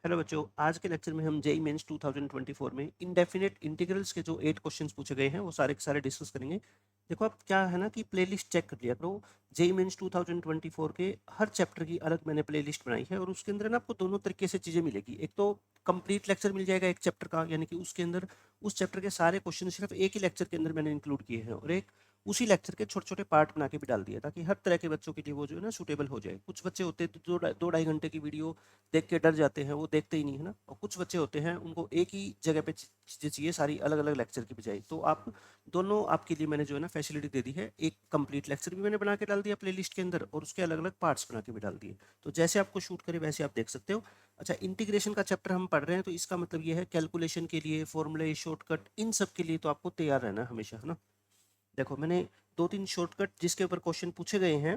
Hello बच्चों, आज के लेक्चर में हम जेईई मेंस 2024 में इंडेफिनेट इंटीग्रल्स के जो 8 क्वेश्चंस पूछे गए हैं वो सारे के सारे डिस्कस करेंगे। देखो, अब क्या है ना कि प्लेलिस्ट चेक कर लिया करो। जेईई मेंस 2024 के हर चैप्टर की अलग मैंने प्लेलिस्ट बनाई है और उसके अंदर ना आपको दोनों तरीके से चीज़ें मिलेगी। एक तो कंप्लीट लेक्चर मिल जाएगा एक चैप्टर का, यानी कि उसके अंदर उस चैप्टर के सारे क्वेश्चन सिर्फ एक ही लेक्चर के अंदर मैंने इंक्लूड किए हैं, और एक उसी लेक्चर के छोटे छोटे पार्ट बना के भी डाल दिया ताकि हर तरह के बच्चों के लिए वो जो है ना सूटेबल हो जाए। कुछ बच्चे होते हैं तो दो ढाई घंटे की वीडियो देख के डर जाते हैं, वो देखते ही नहीं है ना। और कुछ बच्चे होते हैं उनको एक ही जगह पे चीज़ें चाहिए सारी अलग अलग लेक्चर की बजाय। तो आप दोनों आपके लिए मैंने जो है ना फैसिलिटी दे दी है। एक कंप्लीट लेक्चर भी मैंने बना के डाल दिया प्लेलिस्ट के अंदर और उसके अलग अलग पार्ट्स बना के भी डाल दिए, तो जैसे आपको शूट करे वैसे आप देख सकते हो। अच्छा, इंटीग्रेशन का चैप्टर हम पढ़ रहे हैं तो इसका मतलब ये है कैलकुलेशन के लिए, फॉर्मूले, शॉर्टकट, इन सब के लिए तो आपको तैयार रहना है हमेशा, है ना। देखो, मैंने दो तीन शॉर्टकट जिसके ऊपर क्वेश्चन पूछे गए हैं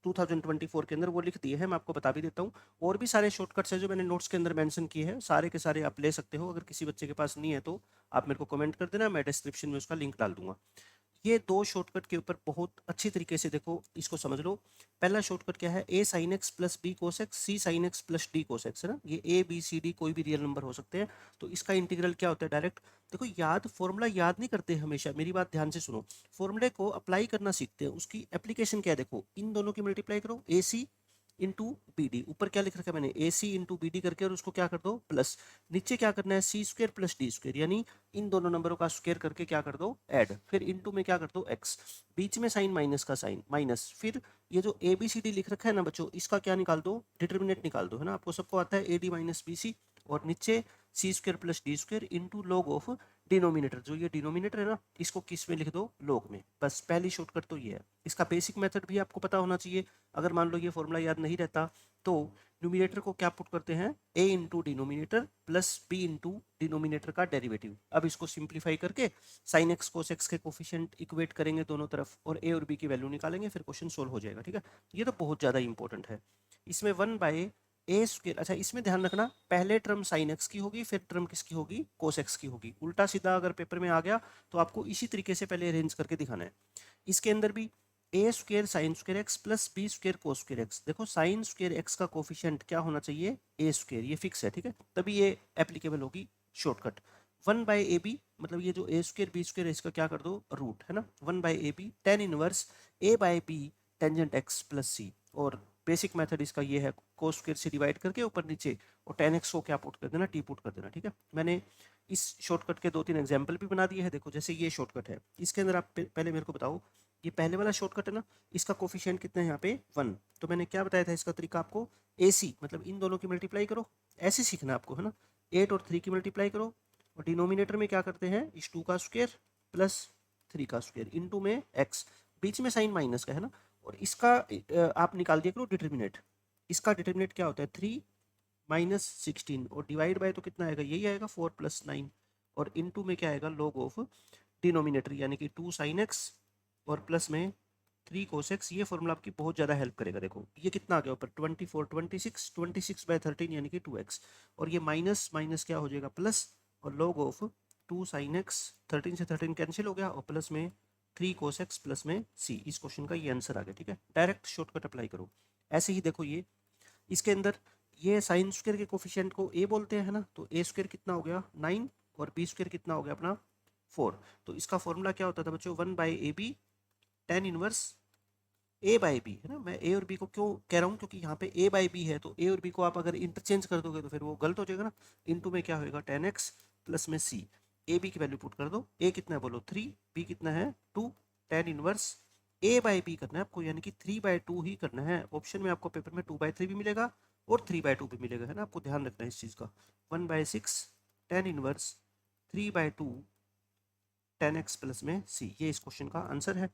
2024 के अंदर वो लिख दिए हैं, मैं आपको बता भी देता हूँ। और भी सारे शॉर्टकट्स हैं जो मैंने नोट्स के अंदर मेंशन किए हैं, सारे के सारे आप ले सकते हो। अगर किसी बच्चे के पास नहीं है तो आप मेरे को कमेंट कर देना, मैं डिस्क्रिप्शन में उसका लिंक डाल दूंगा। ये दो शॉर्टकट के ऊपर बहुत अच्छी तरीके से देखो, इसको समझ लो। पहला शॉर्टकट क्या है, a sine x plus b cos x, c sine x plus d cos x, है ना। ये ए बी सी डी कोई भी रियल नंबर हो सकते हैं। तो इसका इंटीग्रल क्या होता है, डायरेक्ट देखो, याद फॉर्मूला याद नहीं करते हमेशा, मेरी बात ध्यान से सुनो। फॉर्मूले को अप्लाई करना सीखते हैं, उसकी एप्लीकेशन क्या है, देखो इन दोनों की मल्टीप्लाई करो, ए सी इंटू बी डी। ऊपर क्या लिख रखा है मैंने, ए सी इंटू बी डी करके, और उसको क्या कर दो प्लस। नीचे क्या करना है, सी स्क्र प्लस डी स्क्र, यानी इन दोनों नंबरों का स्क्वायर करके क्या कर दो ऐड, फिर इनटू में क्या कर दो एक्स, बीच में साइन माइनस का साइन माइनस, फिर ये जो ए बी सी डी लिख रखा है ना बच्चों, इसका क्या निकाल दो, डिटर्मिनेंट निकाल दो, है ना। आपको सबको आता है a d minus b c, और नीचे c square plus d square into log of denominator, जो ये डिनोमिनेटर है ना इसको किस में लिख दो, लॉग में। बस पहली शॉर्टकट तो ये है। इसका बेसिक मेथड भी आपको पता होना चाहिए। अगर मान लो ये फॉर्मूला याद नहीं रहता तो न्यूमिनेटर को क्या पुट करते हैं, a into denominator plus b into denominator का डेरिवेटिव। अब इसको सिंप्लीफाई करके साइन एक्स कोस एक्स के कोफिशिएंट इक्वेट करेंगे दोनों तरफ, और a और b की वैल्यू निकालेंगे, फिर क्वेश्चन सोल्व हो जाएगा। ठीक है, ये तो बहुत ज़्यादा इंपॉर्टेंट है। इसमें 1/a², अच्छा इसमें ध्यान रखना, पहले टर्म साइन एक्स की होगी, फिर टर्म किसकी होगी, कोस एक्स की होगी। उल्टा सीधा अगर पेपर में आ गया तो आपको इसी तरीके से पहले अरेंज करके दिखाना है। इसके अंदर भी a square sine square x plus b square cos square x. देखो, साइन स्क्र एक्स का कोफिशिएंट क्या होना चाहिए, ए स्क्र, ये फिक्स है, ठीक है, तभी ये एप्लीकेबल होगी शॉर्टकट। 1/ab, मतलब ये जो ए स्क्र बी स्क्र, इसका क्या कर दो रूट, है ना। 1/ab tan inverse a/b tangent x plus c, और बेसिक मेथड इसका ये है, कोस स्क्र से डिवाइड करके ऊपर नीचे, और टेन एक्स को क्या पुट कर देना, टी पुट कर देना। ठीक है, मैंने इस शॉर्टकट के दो तीन एग्जाम्पल भी बना दिए हैं। देखो, जैसे ये शॉर्टकट है, इसके अंदर आप पहले मेरे को बताओ, ये पहले वाला शॉर्टकट है ना, इसका कोफिशिएंट कितना है यहाँ पे 1। तो मैंने क्या बताया था इसका तरीका आपको, ए सी मतलब इन दोनों की मल्टीप्लाई करो, ऐसे सीखना आपको, है ना। 8 और 3 की मल्टीप्लाई करो, और डिनोमिनेटर में क्या करते हैं, इस 2 का स्क्वायर प्लस 3 का स्क्वायर इंटू में एक्स, बीच में साइन माइनस का, है ना। और इसका आप निकाल दिया करो डिटर्मिनेट। इसका डिटर्मिनेट क्या होता है, 3 - 16, और डिवाइड बाय तो कितना आएगा, यही आएगा 4 + 9, और इनटू में क्या आएगा, log ऑफ डिनोमिनेटर यानी कि 2 sin x और प्लस में 3 cos x। ये फॉर्मूला आपकी बहुत ज़्यादा हेल्प करेगा। देखो ये कितना आ गया ऊपर, 24 26 यानी कि 2x, और ये माइनस माइनस क्या हो जाएगा प्लस, और log ऑफ 2 sin x, 13 से 13 कैंसिल हो गया, और प्लस में 3 cos x प्लस में c। इस क्वेश्चन का ये आंसर आ गया। ठीक है, डायरेक्ट शॉर्टकट अप्लाई करो। ऐसे ही देखो, ये इसके अंदर ये साइन स्क्वायर के कोफिशिएंट को a बोलते हैं ना, तो a स्क्वायर कितना हो गया 9, और b स्क्वायर कितना हो गया अपना 4। तो इसका फॉर्मूला क्या होता था बच्चों, 1/ab टेन इनवर्स a/b, है ना। मैं a और b को क्यों कह रहा हूँ, क्योंकि यहाँ पे a/b है, तो a और b को आप अगर इंटरचेंज कर दोगे तो फिर वो गलत हो जाएगा ना। इनटू में क्या होएगा 10x प्लस में c, a b की वैल्यू पुट कर दो, a कितना है बोलो 3, b कितना है 2, टेन इनवर्स a/b करना है आपको, यानी कि 3/2 ही करना है। ऑप्शन में आपको पेपर में 2/3 भी मिलेगा और 3/2 भी मिलेगा, है ना। आपको ध्यान रखना है इस चीज़ का। 1/6 टेन इनवर्स 3/2 10x प्लस में c, ये इस क्वेश्चन का आंसर है।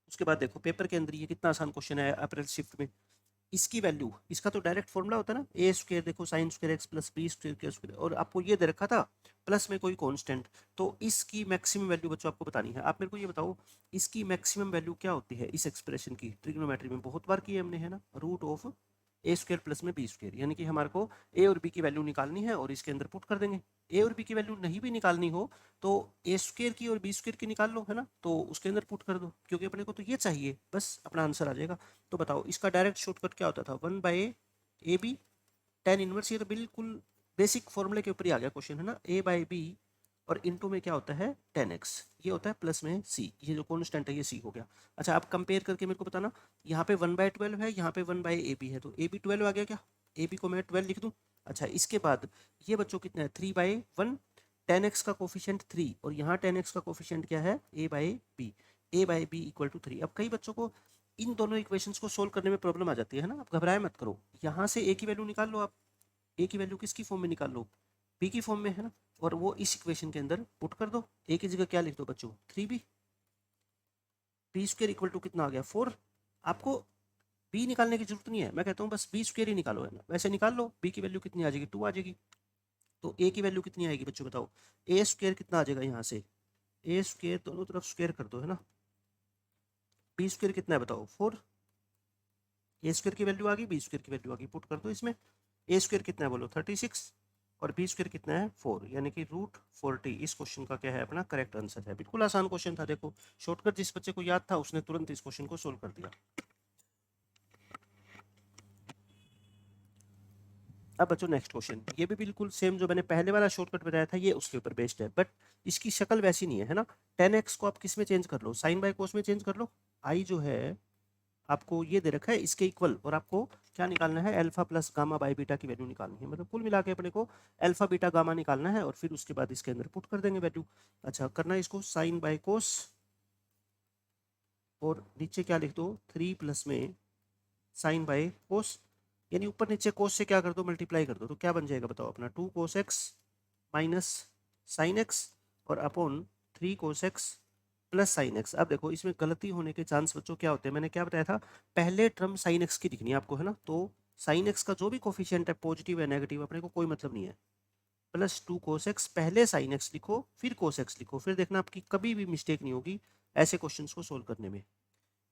उसके बाद देखो, पेपर के अंदर ये कितना आसान क्वेश्चन है अप्रैल शिफ्ट में। इसकी वैल्यू, इसका तो डायरेक्ट फॉर्मूला होता है ना, ए स्क्वायर, देखो sine square x plus B square के स्क्वायर, और आपको ये दे रखा था प्लस में कोई कांस्टेंट। तो इसकी मैक्सिमम वैल्यू बच्चों आपको बतानी है। आप मेरे को ये बताओ, इसकी मैक्सिमम वैल्यू क्या होती है इस एक्सप्रेशन की, ट्रिग्नोमेट्री में बहुत बार की है हमने, है ना। Root of A square plus में बी स्क्वायर, यानी कि हमारे को ए और बी की वैल्यू निकालनी है और इसके अंदर पुट कर देंगे। ए और बी की वैल्यू नहीं भी निकालनी हो तो ए स्क्वायर की और बी स्क्वायर की निकाल लो, है ना, तो उसके अंदर पुट कर दो, क्योंकि अपने को तो ये चाहिए, बस अपना आंसर आ जाएगा। तो बताओ, इसका डायरेक्ट शॉर्टकट क्या होता था, 1/ab टेन इनवर्स, ये तो बिल्कुल बेसिक फॉर्मूले के ऊपर ही आ गया क्वेश्चन है ना, ए बाई बी और इनटू में क्या होता है 10x, ये होता है प्लस में c, ये जो कॉन्स्टेंट है ये c हो गया। अच्छा आप कंपेयर करके मेरे को बताना, यहाँ पे 1/12 है, यहाँ पे 1/ab है, तो a भी 12 आ गया क्या, a b को मैं 12 लिख दूँ। अच्छा इसके बाद ये बच्चों कितना है 3/1, 10x का कोफिशिएंट 3 और यहाँ 10x का कोफिशिएंट क्या है a/b इक्वल टू 3। अब कई बच्चों को इन दोनों इक्वेशंस को सोल्व करने में प्रॉब्लम आ जाती है ना, आप घबराए मत करो, यहाँ से a की वैल्यू निकाल लो, आप a की वैल्यू किसकी फॉर्म में निकाल लो, b की फॉर्म में है ना, और वो इस इक्वेशन के अंदर पुट कर दो। a की जगह क्या लिख दो बच्चों 3b, b square equal to कितना आ गया 4। आपको b निकालने की जरूरत नहीं है, मैं कहता हूँ बस b स्क्वायर ही निकालो, है ना, वैसे निकाल लो, b की वैल्यू कितनी आ जाएगी 2 आ जाएगी। तो a की वैल्यू कितनी आएगी बच्चों बताओ, a स्क्वायर कितना आ जाएगा यहाँ से, a स्क्वायर दोनों तरफ स्क्वायर कर दो है ना, b स्क्वायर कितना है बताओ 4, a स्क्वायर की वैल्यू आ गई, b स्क्वायर की वैल्यू आ गई, पुट कर दो इसमें। a स्क्वायर कितना है बोलो 36 और b स्क्वायर कितना है 4, यानी कि √40 इस क्वेश्चन का क्या है अपना करेक्ट आंसर है। बिल्कुल आसान क्वेश्चन था, देखो शॉर्टकट जिस बच्चे को याद था उसने तुरंत इस क्वेश्चन को सोल्व कर दिया। अब बच्चों नेक्स्ट क्वेश्चन, ये भी बिल्कुल सेम जो मैंने पहले वाला शॉर्टकट बताया था ये उसके ऊपर बेस्ड है, बट इसकी शक्ल वैसी नहीं है ना। 10x को आप किस में चेंज कर लो, साइन बाय कोस में चेंज कर लो। आई जो है आपको ये दे रखा है इसके इक्वल, और आपको क्या निकालना है alpha plus gamma by beta की वैल्यू निकालनी है, मतलब कुल मिला के अपने को अल्फा बीटा गामा निकालना है और फिर उसके बाद इसके अंदर पुट कर देंगे वैल्यू। अच्छा करना है इसको साइन बाय कोस और नीचे क्या लिख दो 3 प्लस में साइन बाय कोस, यानी ऊपर नीचे कोस से क्या कर दो मल्टीप्लाई कर दो, तो क्या बन जाएगा बताओ अपना 2 cos x minus sine x और upon 3 cos x plus sine x. अब देखो इसमें गलती होने के चांस बच्चों क्या होते हैं, मैंने क्या बताया था पहले टर्म साइन एक्स की दिखनी है आपको है ना, तो साइन एक्स का जो भी कोफिशिएंट है पॉजिटिव या नेगेटिव अपने को कोई मतलब नहीं है, प्लस 2 कोस एक्स, पहले साइन एक्स लिखो फिर कोस एक्स लिखो, फिर देखना आपकी कभी भी मिस्टेक नहीं होगी ऐसे क्वेश्चंस को सोल्व करने में।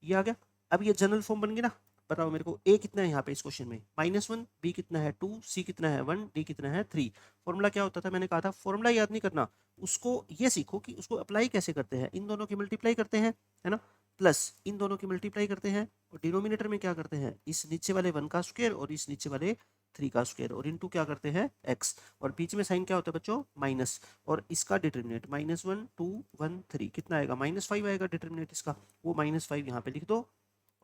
ये आ गया। अब ये जनरल फॉर्म बन गई ना, बताओ मेरे को a कितना है यहाँ पे इस क्वेश्चन में -1, b कितना है 2, c कितना है 1, d कितना है 3। फॉर्मूला क्या होता था, मैंने कहा था फॉर्मूला याद नहीं करना, उसको ये सीखो कि उसको अप्लाई कैसे करते हैं, इन दोनों की मल्टीप्लाई करते हैं है ना, प्लस इन दोनों की मल्टीप्लाई करते हैं और डिनोमिनेटर में क्या करते हैं इस नीचे वाले 1 का स्क्वायर और इस नीचे वाले 3 का स्क्वायर और इनटू क्या करते हैं x, और बीच में साइन क्या होता है बच्चों माइनस, और इसका डिटरमिनेंट -1 2 1 3 कितना आएगा -5 आएगा डिटरमिनेंट इसका, वो -5 यहाँ पे लिख दो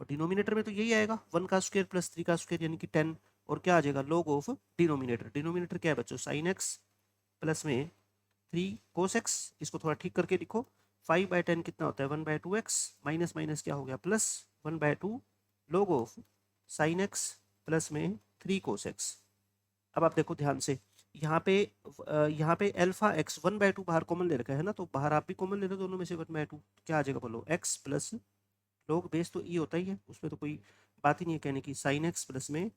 और डिनोमिनेटर में तो यही आएगा 1 का स्क्वायर प्लस 3 का स्क्वायर यानी कि 10, और क्या आ जाएगा लॉग ऑफ डिनोमिनेटर, डिनोमिनेटर क्या है बच्चों साइन एक्स प्लस में 3 कोस एक्स, इसको थोड़ा ठीक करके लिखो 5/10 कितना होता है 1/2x, माइनस माइनस क्या हो गया plus 1/2 log of sine x plus में 3 कोस एक्स। अब आप देखो ध्यान से यहाँ पे अल्फा एक्स 1/2 बाहर कॉमन ले रखा है ना, तो बाहर आप भी कॉमन ले लो दोनों में से 1/2, क्या आ जाएगा बोलो x प्लस लोग बेस तो ई होता ही है उसमें तो कोई बात ही नहीं है कहने की, साइन एक्स प्लस में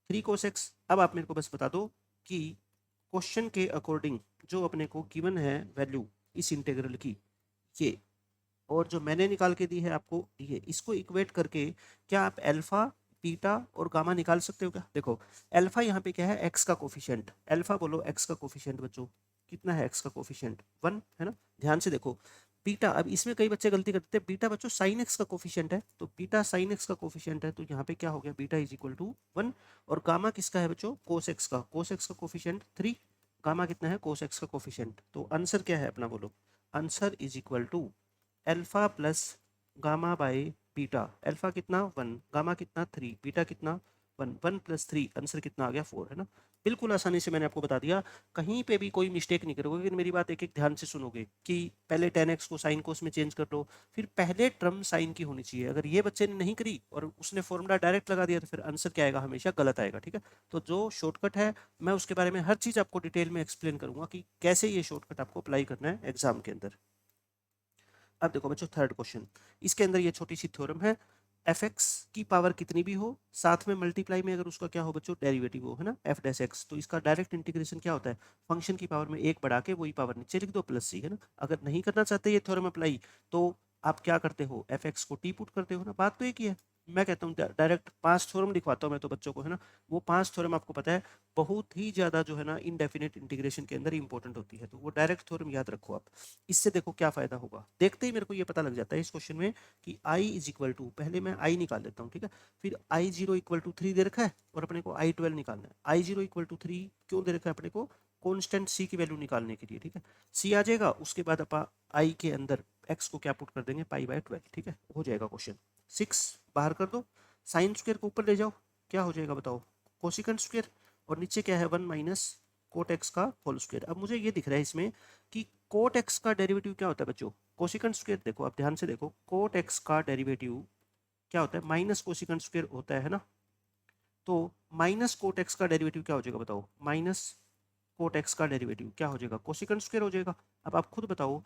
3 कोस एक्स। अब आप मेरे को बस बता दो कि क्वेश्चन के अकॉर्डिंग जो अपने को गिवन है वैल्यू इस इंटीग्रल की ये, और जो मैंने निकाल के दी है आपको ये, इसको इक्वेट करके क्या आप अल्फा बीटा और गामा निकाल सकते हो क्या। देखो अल्फा यहाँ पे क्या है एक्स का कोफिशिएंट, अल्फा बोलो एक्स का कोफिशिएंट बच्चों कितना है एक्स का कोफिशिएंट 1 है ना, ध्यान से देखो बीटा, अब इसमें कई बच्चे गलती करते हैं, बीटा बच्चों साइन एक्स का कोफिशिएंट है, तो बीटा साइन एक्स का कोफिशिएंट है तो यहाँ पे क्या हो गया बीटा इज इक्वल टू 1, और गामा किसका है बच्चों कोस एक्स का, कोस एक्स का कोफिशिएंट 3, गामा कितना है कोस एक्स का कोफिशिएंट, तो आंसर क्या है अपना बोलो, answer is equal to alpha plus gamma by beta, alpha कितना 1 गामा कितना 3 बीटा कितना 1, 1 प्लस 3 आंसर कितना आ गया 4 है ना। बिल्कुल आसानी से मैंने आपको बता दिया, कहीं पे भी कोई मिस्टेक नहीं करोगे, लेकिन मेरी बात एक एक ध्यान से सुनोगे कि पहले 10x को साइन कोस में चेंज कर लो, फिर पहले टर्म साइन की होनी चाहिए, अगर ये बच्चे ने नहीं करी और उसने फॉर्मूला डायरेक्ट लगा दिया तो फिर आंसर क्या आएगा हमेशा गलत आएगा, ठीक है। तो जो शॉर्टकट है मैं उसके बारे में हर चीज़ आपको डिटेल में एक्सप्लेन करूंगा कि कैसे ये शॉर्टकट आपको अप्लाई करना है एग्जाम के अंदर। अब देखो बच्चों थर्ड क्वेश्चन, इसके अंदर ये छोटी सी थ्योरम है, एफ एक्स की पावर कितनी भी हो साथ में मल्टीप्लाई में अगर उसका क्या हो बच्चों डेरिवेटिव हो है ना एफ डैश एक्स, तो इसका डायरेक्ट इंटीग्रेशन क्या होता है फंक्शन की पावर में एक बढ़ा के वही पावर नीचे लिख दो प्लस सी है ना। अगर नहीं करना चाहते ये थ्योरम अप्लाई तो आप क्या करते हो एफ एक्स को टी पुट करते हो ना, बात तो एक ही है। मैं कहता हूँ डायरेक्ट 5 थ्योरम लिखवाता हूँ मैं तो बच्चों को, है ना। वो 5 थ्योरम आपको पता है बहुत ही ज़्यादा जो है ना इनडेफिनेट इंटीग्रेशन के अंदर इंपॉर्टेंट होती है, तो वो डायरेक्ट थ्योरम याद रखो आप। इससे देखो क्या फ़ायदा होगा, देखते ही मेरे को ये पता लग जाता है इस क्वेश्चन में कि i इज इक्वल टू, पहले मैं i निकाल लेता हूँ, ठीक है। फिर i0 इक्वल टू 3 दे रखा है और अपने को i12 निकालना है। i0 इक्वल टू 3 क्यों दे रखा है अपने को, कॉन्स्टेंट c की वैल्यू निकालने के लिए, ठीक है। c आ जाएगा, उसके बाद अपा i के अंदर x को क्या पुट कर देंगे, π/12, ठीक है, हो जाएगा क्वेश्चन। 6 बाहर कर दो, साइन स्क्वायर को ऊपर ले जाओ, क्या हो जाएगा बताओ, कोसिकेंट स्क्वायर, और नीचे क्या है 1 माइनस कोट एक्स का होल स्क्वायर। अब मुझे ये दिख रहा है इसमें कि कोट एक्स का डेरिवेटिव क्या होता है बच्चों, कोसिकेंट स्क्वायर। देखो आप ध्यान से देखो, कोट एक्स का डेरिवेटिव क्या होता है, माइनस कोसिकेंट स्क्वायर होता है ना। तो माइनस कोट एक्स का डेरिवेटिव क्या हो जाएगा बताओ, माइनस कोट एक्स का डेरिवेटिव क्या हो जाएगा, कोसिकेंट स्क्वायर हो जाएगा। अब आप खुद बताओ,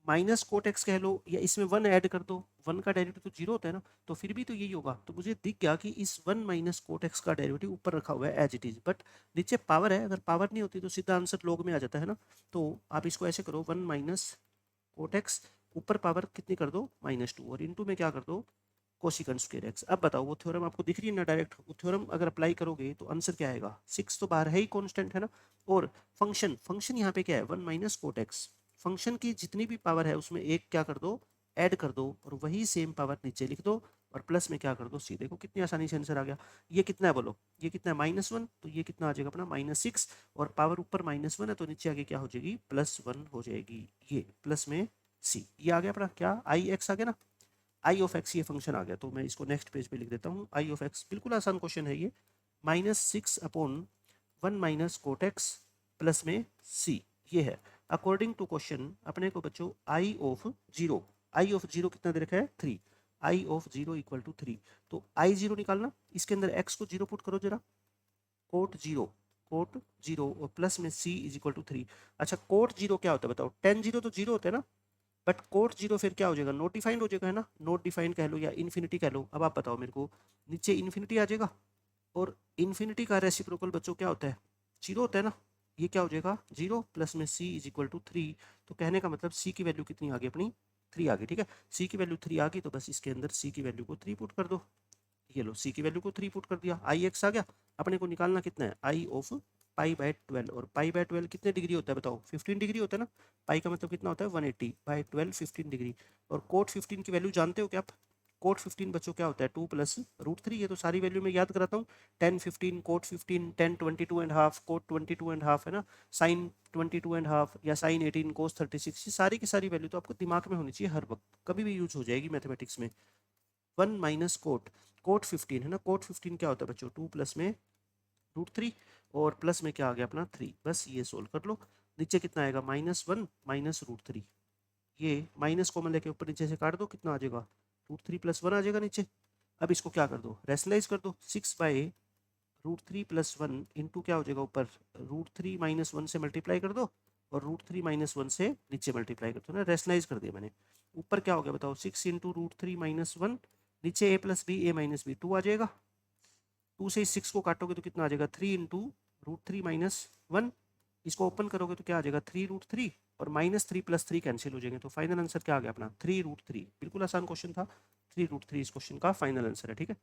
माइनस कोट एक्स कह लो या इसमें 1 ऐड कर दो, 1 का डेरिवेटिव तो 0 होता है ना, तो फिर भी तो यही होगा। तो मुझे दिख गया कि इस 1 माइनस कोट एक्स का डेरिवेटिव ऊपर रखा हुआ है एज इट इज, बट नीचे पावर है, अगर पावर नहीं होती तो सीधा आंसर लॉग में आ जाता है ना। तो आप इसको ऐसे करो, 1 माइनस कोट एक्स, ऊपर पावर कितनी कर दो, -2, और इनटू में क्या कर दो, कोसिकेंट स्क्वायर एक्स। अब बताओ वो थ्योरम आपको दिख रही है ना डायरेक्ट, वो थ्योरम अगर अप्लाई करोगे तो आंसर क्या आएगा, 6 तो बाहर है ही, कांस्टेंट है ना। और फंक्शन, फंक्शन यहाँ पे क्या है, 1 माइनस कोट एक्स, फंक्शन की जितनी भी पावर है उसमें एक क्या कर दो, ऐड कर दो, और वही सेम पावर नीचे लिख दो, और प्लस में क्या कर दो सी। देखो कितनी आसानी से आंसर आ गया। ये कितना है बोलो, ये कितना है -1, तो ये कितना आ जाएगा अपना -6, और पावर ऊपर -1 है तो नीचे आगे क्या हो जाएगी, +1 हो जाएगी, ये प्लस में सी। ये आ गया अपना क्या, आई एक्स आ गया ना, आई ऑफ एक्स ये फंक्शन आ गया। तो मैं इसको नेक्स्ट पेज पे लिख देता हूँ, आई ऑफ एक्स, बिल्कुल आसान क्वेश्चन है ये, -6/1 माइनस कोट एक्स प्लस में सी, ये है। अकॉर्डिंग टू क्वेश्चन अपने को बच्चों I of zero, I of zero कितना दे रखा है 3, I of zero equal to 3, तो आई जीरो निकालना, इसके अंदर एक्स को जीरो पुट करो जरा, कोट जीरो, कोट जीरो, और प्लस में सी इज इक्वल टू 3। अच्छा कोट जीरो क्या होता है बताओ, टेन जीरो तो जीरो होता है ना, बट कोट जीरो फिर क्या हो जाएगा, नॉट डिफाइंड हो जाएगा, है ना, नॉट डिफाइंड कह लो या इन्फिनिटी कह लो। अब आप बताओ मेरे को, नीचे इन्फिनिटी आ जाएगा, और इन्फिनिटी का रेसिप्रोकल बच्चों क्या होता है, जीरो होता है ना। ये क्या हो जाएगा, जीरो प्लस में सी इज इक्वल टू 3। तो कहने का मतलब सी की वैल्यू कितनी आ गई अपनी, 3 आ गई, ठीक है। सी की वैल्यू 3 आ गई, तो बस इसके अंदर सी की वैल्यू को 3 पुट कर दो। ये लो सी की वैल्यू को 3 पुट कर दिया, आई एक्स आ गया। अपने को निकालना कितना है, आई ऑफ π/12, और π/12 कितने डिग्री होता है बताओ, 15 डिग्री होता है ना। पाई का मतलब कितना होता है 180/12, 15 डिग्री। और कोट 15 की वैल्यू जानते हो क्या आप, कोट 15 बच्चों क्या होता है 2 + √3। ये तो सारी वैल्यू मैं याद कराता हूँ, 10 15 कोट 15, 10 22.5 कोट 22.5, है ना, साइन 22.5 या साइन 18 कोस 36, ये सारी की सारी वैल्यू तो आपको दिमाग में होनी चाहिए हर वक्त, कभी भी यूज हो जाएगी मैथमेटिक्स में। 1 माइनस कोट, कोट 15 है ना, कोट 15 क्या होता है बच्चों 2 प्लस में √3, और प्लस में क्या आ गया अपना 3, बस ये सोल्व कर लो। नीचे कितना आएगा, -1 माइनस √3, ये माइनस कॉमन लेके ऊपर नीचे से काट दो, कितना आ जाएगा, √3 + 1 आ जाएगा नीचे। अब इसको क्या कर दो, रेशनलाइज कर दो, 6/√3 + 1 इंटू क्या हो जाएगा ऊपर, √3 - 1 से मल्टीप्लाई कर दो, और √3 - 1 से नीचे मल्टीप्लाई कर दो ना, रेशनलाइज कर दिया मैंने। ऊपर क्या हो गया बताओ, 6 इंटू √3 - 1, नीचे a + b, a - b 2 आ जाएगा। 2 से इस 6 को काटोगे तो कितना आ जाएगा, 3 इंटू √3 - 1, इसको ओपन करोगे तो क्या आ जाएगा 3√3, और -3 + 3 कैंसिल हो जाएंगे, तो फाइनल आंसर क्या आ गया अपना 3√3। बिल्कुल आसान क्वेश्चन था, 3√3 इस क्वेश्चन का फाइनल आंसर है, ठीक है।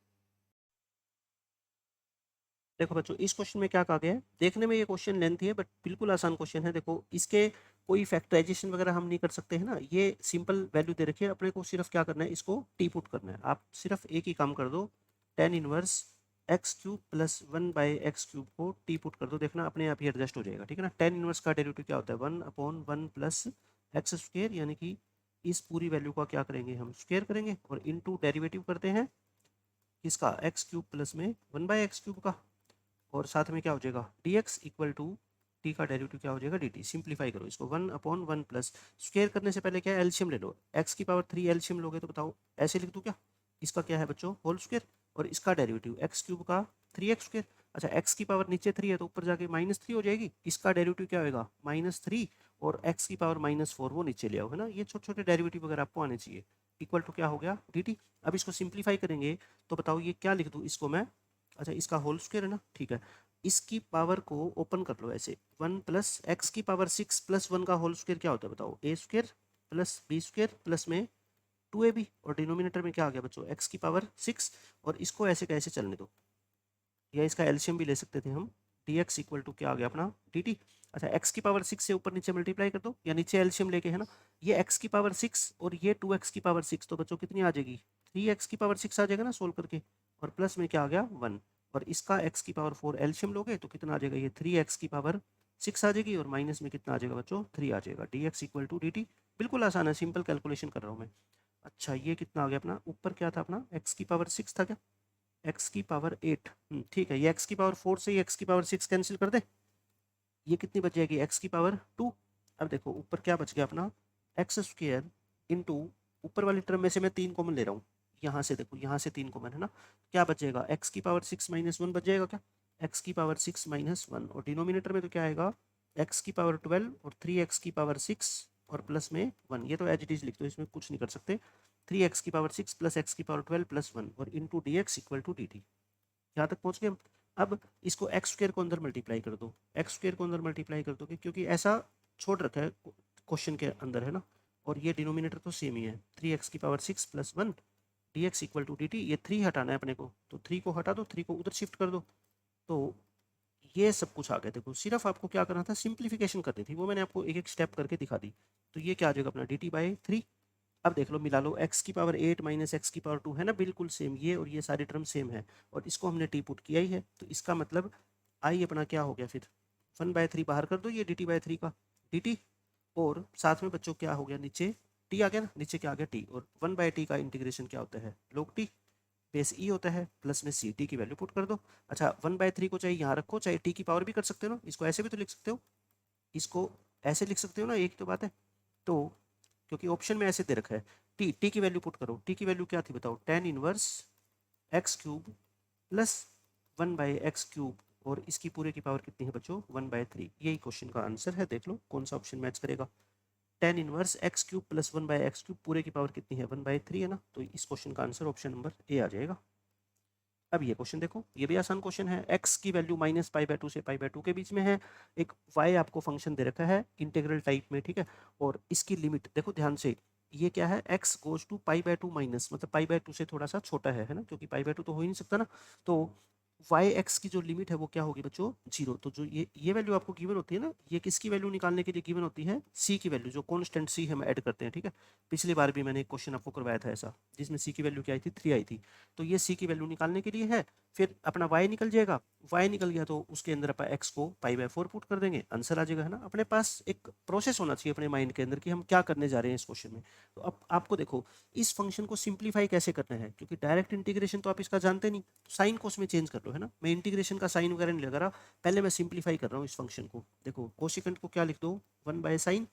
देखो बच्चों इस क्वेश्चन में क्या कहा गया है, देखने में ये क्वेश्चन लेंथी है बट बिल्कुल आसान क्वेश्चन है। देखो इसके कोई फैक्टराइजेशन वगैरह हम नहीं कर सकते हैं ना, ये सिंपल वैल्यू दे रखी है, अपने को सिर्फ क्या करना है, इसको टी पुट करना है। आप सिर्फ एक ही काम कर दो, tan इनवर्स x³ + 1/x³ को टी पुट कर दो, देखना अपने आप ही एडजस्ट हो जाएगा, ठीक है ना। tan इनवर्स का डेरिवेटिव क्या होता है, 1/1 + x², यानी कि इस पूरी वैल्यू का क्या करेंगे हम, स्क्वायर करेंगे, और इनटू डेरिवेटिव करते हैं किसका, x³ प्लस में 1/x³ का, और साथ में क्या हो जाएगा dx इक्वल टू टी का डेरिवेटिव क्या हो जाएगा dt। सिंप्लीफाई करो इसको, 1/1 प्लस, स्क्वायर करने से पहले क्या है, एलसीएम ले लो, x की पावर 3 एलसीएम लोगे तो बताओ ऐसे लिख दूँ क्या, इसका क्या है बच्चों होल स्क्वायर, और इसका डेरिवेटिव x³ का 3x²। अच्छा x की पावर नीचे 3 है तो ऊपर जाके -3 हो जाएगी, इसका डेरिवेटिव क्या होगा -3, और x की पावर -4 वो नीचे ले आओ, है ना। ये छोटे छोटे डेरिवेटिव वगैरह आपको आने चाहिए। इक्वल टू क्या हो गया dt। अब इसको सिंप्लीफाई करेंगे तो बताओ ये क्या लिख दूँ इसको मैं, अच्छा इसका होल स्क्वायर है ना, ठीक है। इसकी पावर को ओपन कर लो ऐसे, 1 + x की पावर 6 + 1 का होल स्क्वायर क्या होता है बताओ, a² + b² प्लस में 2ab और डिनोमिनेटर में क्या आ गया बच्चों x की पावर 6 और इसको ऐसे कैसे चलने दो, या इसका एलसीएम भी ले सकते थे हम, dx इक्वल टू क्या आ गया अपना dt। अच्छा x की पावर 6 से ऊपर नीचे मल्टीप्लाई कर दो या नीचे एलसीएम लेके, है ना, ये x की पावर 6 और ये 2x की पावर 6, तो बच्चों कितनी आ जाएगी 3x की पावर 6 आ जाएगा ना सोल्व करके, और प्लस में क्या आ गया 1, और इसका x की पावर 4 एलसीएम लोगे तो कितना आ जाएगा, ये 3x की पावर 6 आ जाएगी और माइनस में कितना आ जाएगा बच्चों 3 आ जाएगा, dx इक्वल टू dt। बिल्कुल आसान है, सिंपल कैलकुलेशन कर रहा हूँ मैं। अच्छा ये कितना आ गया अपना, ऊपर क्या था अपना x की पावर 6 था क्या, x की पावर 8, ठीक है, ये x की पावर 4 से ही x की पावर 6 कैंसिल कर दे, ये कितनी बच जाएगी x की पावर 2। अब देखो ऊपर क्या बच गया अपना एक्स स्क्र इंटू, ऊपर वाली टर्म में से मैं 3 कॉमन ले रहा हूँ, यहाँ से देखो यहाँ से 3 कॉमन है ना, क्या बचेगा x की पावर 6 माइनस 1 बच जाएगा क्या, x की पावर 6 माइनस 1, और डिनोमिनेटर में तो क्या आएगा x की पावर 12 और 3x की पावर 6 और प्लस में 1, ये तो एज इट इज लिख दो, इसमें कुछ नहीं कर सकते, 3x की पावर 6 प्लस x की पावर 12 प्लस 1 और into D X equal to D T. यहाँ तक पहुँच गए हम। अब इसको एक्स स्क्र को अंदर मल्टीप्लाई कर दो, एक्स स्क्र को अंदर मल्टीप्लाई कर दोगे क्योंकि ऐसा छोड़ रखा है क्वेश्चन के अंदर, है ना, और ये डिनोमिनेटर तो सेम ही है, 3x की power 6 plus 1 D X equal to D T. ये 3 हटाना है अपने को, तो 3 को हटा दो, 3 को उधर शिफ्ट कर दो, तो ये सब कुछ आ गया। देखो सिर्फ आपको क्या करना था, सिंप्लीफिकेशन करनी थी, वो मैंने आपको एक एक स्टेप करके दिखा दी। तो ये क्या आ जाएगा अपना डी टी बाई 3। अब देख लो मिला लो, x की पावर 8 माइनस एक्स की पावर 2 है ना, बिल्कुल सेम, ये और ये सारी टर्म सेम है, और इसको हमने टी पुट किया ही है, तो इसका मतलब आई अपना क्या हो गया फिर 1/3 बाहर कर दो, ये डी टी बाई 3 का डी टी, और साथ में बच्चों क्या हो गया नीचे टी आ गया ना, नीचे क्या आ गया टी, और 1/t का इंटीग्रेशन क्या होता है log t बेस ई होता है, प्लस में सी टी की वैल्यू पुट कर दो। अच्छा 1/3 को चाहे यहाँ रखो चाहे टी की पावर भी कर सकते हो ना, इसको ऐसे भी तो लिख सकते हो, इसको ऐसे लिख सकते हो ना, एक तो बात है, तो क्योंकि ऑप्शन में ऐसे दे रखा है, टी की वैल्यू पुट करो, टी की वैल्यू क्या थी बताओ, tan inverse x cube plus 1/x³ और इसकी पूरे की पावर कितनी है बच्चों 1/3, यही क्वेश्चन का आंसर है। देख लो कौन सा ऑप्शन मैच करेगा, tan inverse x³ plus 1/x³ पूरे की पावर कितनी है 1/3 है ना, तो इस क्वेश्चन का आंसर ऑप्शन नंबर ए आ जाएगा। अब ये क्वेश्चन देखो, ये भी आसान क्वेश्चन है, x की वैल्यू -π/2 से π/2 के बीच में है, एक y आपको फंक्शन दे रखा है इंटीग्रल टाइप में, ठीक है, और इसकी लिमिट देखो ध्यान से, ये क्या है x गोज टू π/2 माइनस, मतलब π/2 से थोड़ा सा छोटा है ना, क्योंकि π/2 तो हो ही नहीं सकता ना, तो वाई एक्स की जो लिमिट है वो क्या होगी बच्चों 0। तो जो ये वैल्यू आपको गिवन होती है ना, ये किसकी वैल्यू निकालने के लिए गिवन होती है, सी की वैल्यू, जो कांस्टेंट सी हम ऐड करते हैं, ठीक है। पिछली बार भी मैंने एक क्वेश्चन आपको करवाया था ऐसा, जिसमें सी की वैल्यू क्या आई थी 3 आई थी, तो ये सी की वैल्यू निकालने के लिए है। फिर अपना वाई निकल जाएगा, वाई निकल गया तो उसके अंदर अपन एक्स को π/4 पुट कर देंगे, आंसर आ जाएगा, है ना। अपने पास एक प्रोसेस होना चाहिए अपने माइंड के अंदर कि हम क्या करने जा रहे हैं इस क्वेश्चन में। तो अब आपको देखो इस फंक्शन को सिंप्लीफाई कैसे करना है, क्योंकि डायरेक्ट इंटीग्रेशन तो आप इसका जानते नहीं, साइन को उसमें चेंज कर लो, है ना। मैं इंटीग्रेशन का साइन वगैरह नहीं लगा रहा, पहले मैं सिंप्लीफाई कर रहा हूँ इस फंक्शन को। देखो कोशिकेंट को क्या लिख दो 1/sin,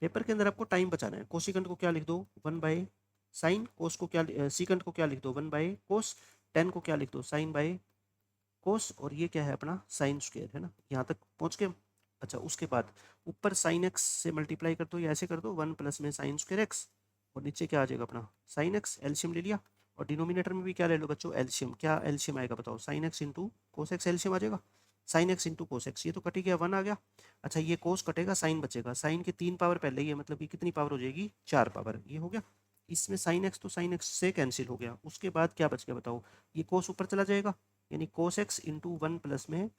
पेपर के अंदर आपको टाइम बचाना है, कोशिकेंट को क्या लिख दो 1/sin, कोस को क्या सीकेंट को क्या लिख दो 1/cos, टेन को क्या लिख दो sin/cos, और ये क्या है अपना साइन स्क्वायर, है ना। यहाँ तक पहुँच के। अच्छा उसके बाद ऊपर sin x से मल्टीप्लाई कर दो या ऐसे कर दो 1 प्लस में sin स्क्वायर x, और नीचे क्या आ जाएगा अपना sin x, एलसीएम ले लिया, और डिनोमिनेटर में भी क्या ले लो बच्चों एलसीएम, क्या एलसीएम आएगा बताओ sin x into cos x, LCM आ जाएगा sin x into cos x, ये तो कट ही गया 1 आ गया। अच्छा ये कोस कटेगा साइन बचेगा, साइन की 3 पावर पहले ही है, मतलब ये कितनी पावर हो जाएगी 4 पावर, ये हो गया। इसमें sin x तो sin x से कैंसिल हो गया, उसके बाद क्या बच गया बताओ, ये कोस ऊपर चला जाएगा, यानी कोस एक्स इंटू 1 प्लस में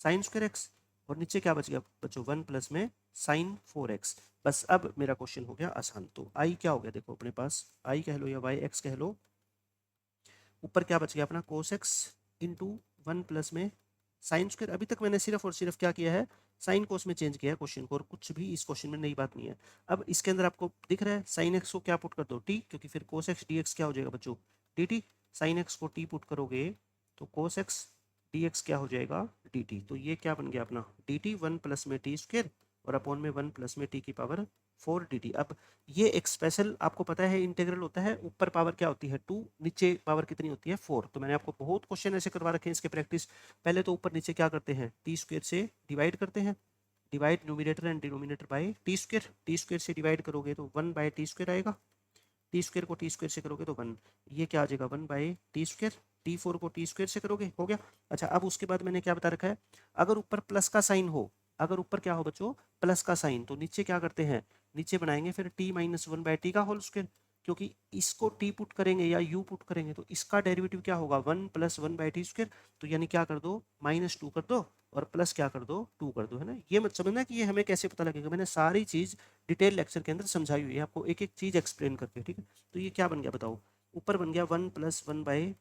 साइन स्क्वायर एक्स, और नीचे क्या बच गया बच्चों 1 प्लस में साइन 4x। बस अब मेरा क्वेश्चन हो गया आसान। तो आई क्या हो गया देखो अपने पास, आई कह लो या वाई एक्स कह लो, ऊपर क्या बच गया अपना कोस एक्स इंटू 1 प्लस में साइन स्क्वायर। अभी तक मैंने सिर्फ और सिर्फ क्या किया है, साइन कोस में चेंज किया है क्वेश्चन को, और कुछ भी इस क्वेश्चन में नई बात नहीं है। अब इसके अंदर आपको दिख रहा है साइन एक्स को क्या पुट कर दो टी, क्योंकि फिर कोस एक्स डी एक्स क्या हो जाएगा बच्चों डी टी, साइन एक्स को टी पुट करोगे तो कोस एक्स डी एक्स क्या हो जाएगा डी टी, तो ये क्या बन गया अपना डी टी 1 प्लस में टी स्क्वायर और अपॉन में 1 प्लस में टी की पावर 4 डी टी। अब ये एक स्पेशल आपको पता है इंटीग्रल होता है, ऊपर पावर क्या होती है 2, नीचे पावर कितनी होती है 4। तो मैंने आपको बहुत क्वेश्चन ऐसे करवा रखे हैं इसके प्रैक्टिस, पहले तो ऊपर नीचे क्या करते हैं टी स्क्वायर से डिवाइड करते हैं, divide numerator and denominator by T square, T square से डिवाइड करोगे तो 1/t² आएगा, टी स्क्वायर को टी स्क्वायर से करोगे तो 1, ये क्या आ जाएगा 1/t², t4 को टी स्क्वायर से करोगे हो गया। अच्छा अब उसके बाद मैंने क्या बता रखा है, अगर ऊपर प्लस का साइन हो, अगर ऊपर क्या हो बच्चों प्लस का साइन, तो नीचे क्या करते हैं नीचे बनाएंगे फिर T minus one by T का होल स्क्वायर, क्योंकि इसको टी पुट करेंगे या यू पुट करेंगे तो इसका डेरिवेटिव क्या होगा, one plus one by T square. तो यानी क्या कर दो, माइनस टू कर दो और प्लस क्या कर दो, टू कर दो, है ना। ये मत समझना कि ये हमें कैसे पता लगेगा, मैंने सारी चीज डिटेल लेक्चर के अंदर समझाई हुई है आपको, एक एक चीज एक्सप्लेन करके, ठीक है। तो ये क्या बन गया बताओ, ऊपर बन गया one plus one by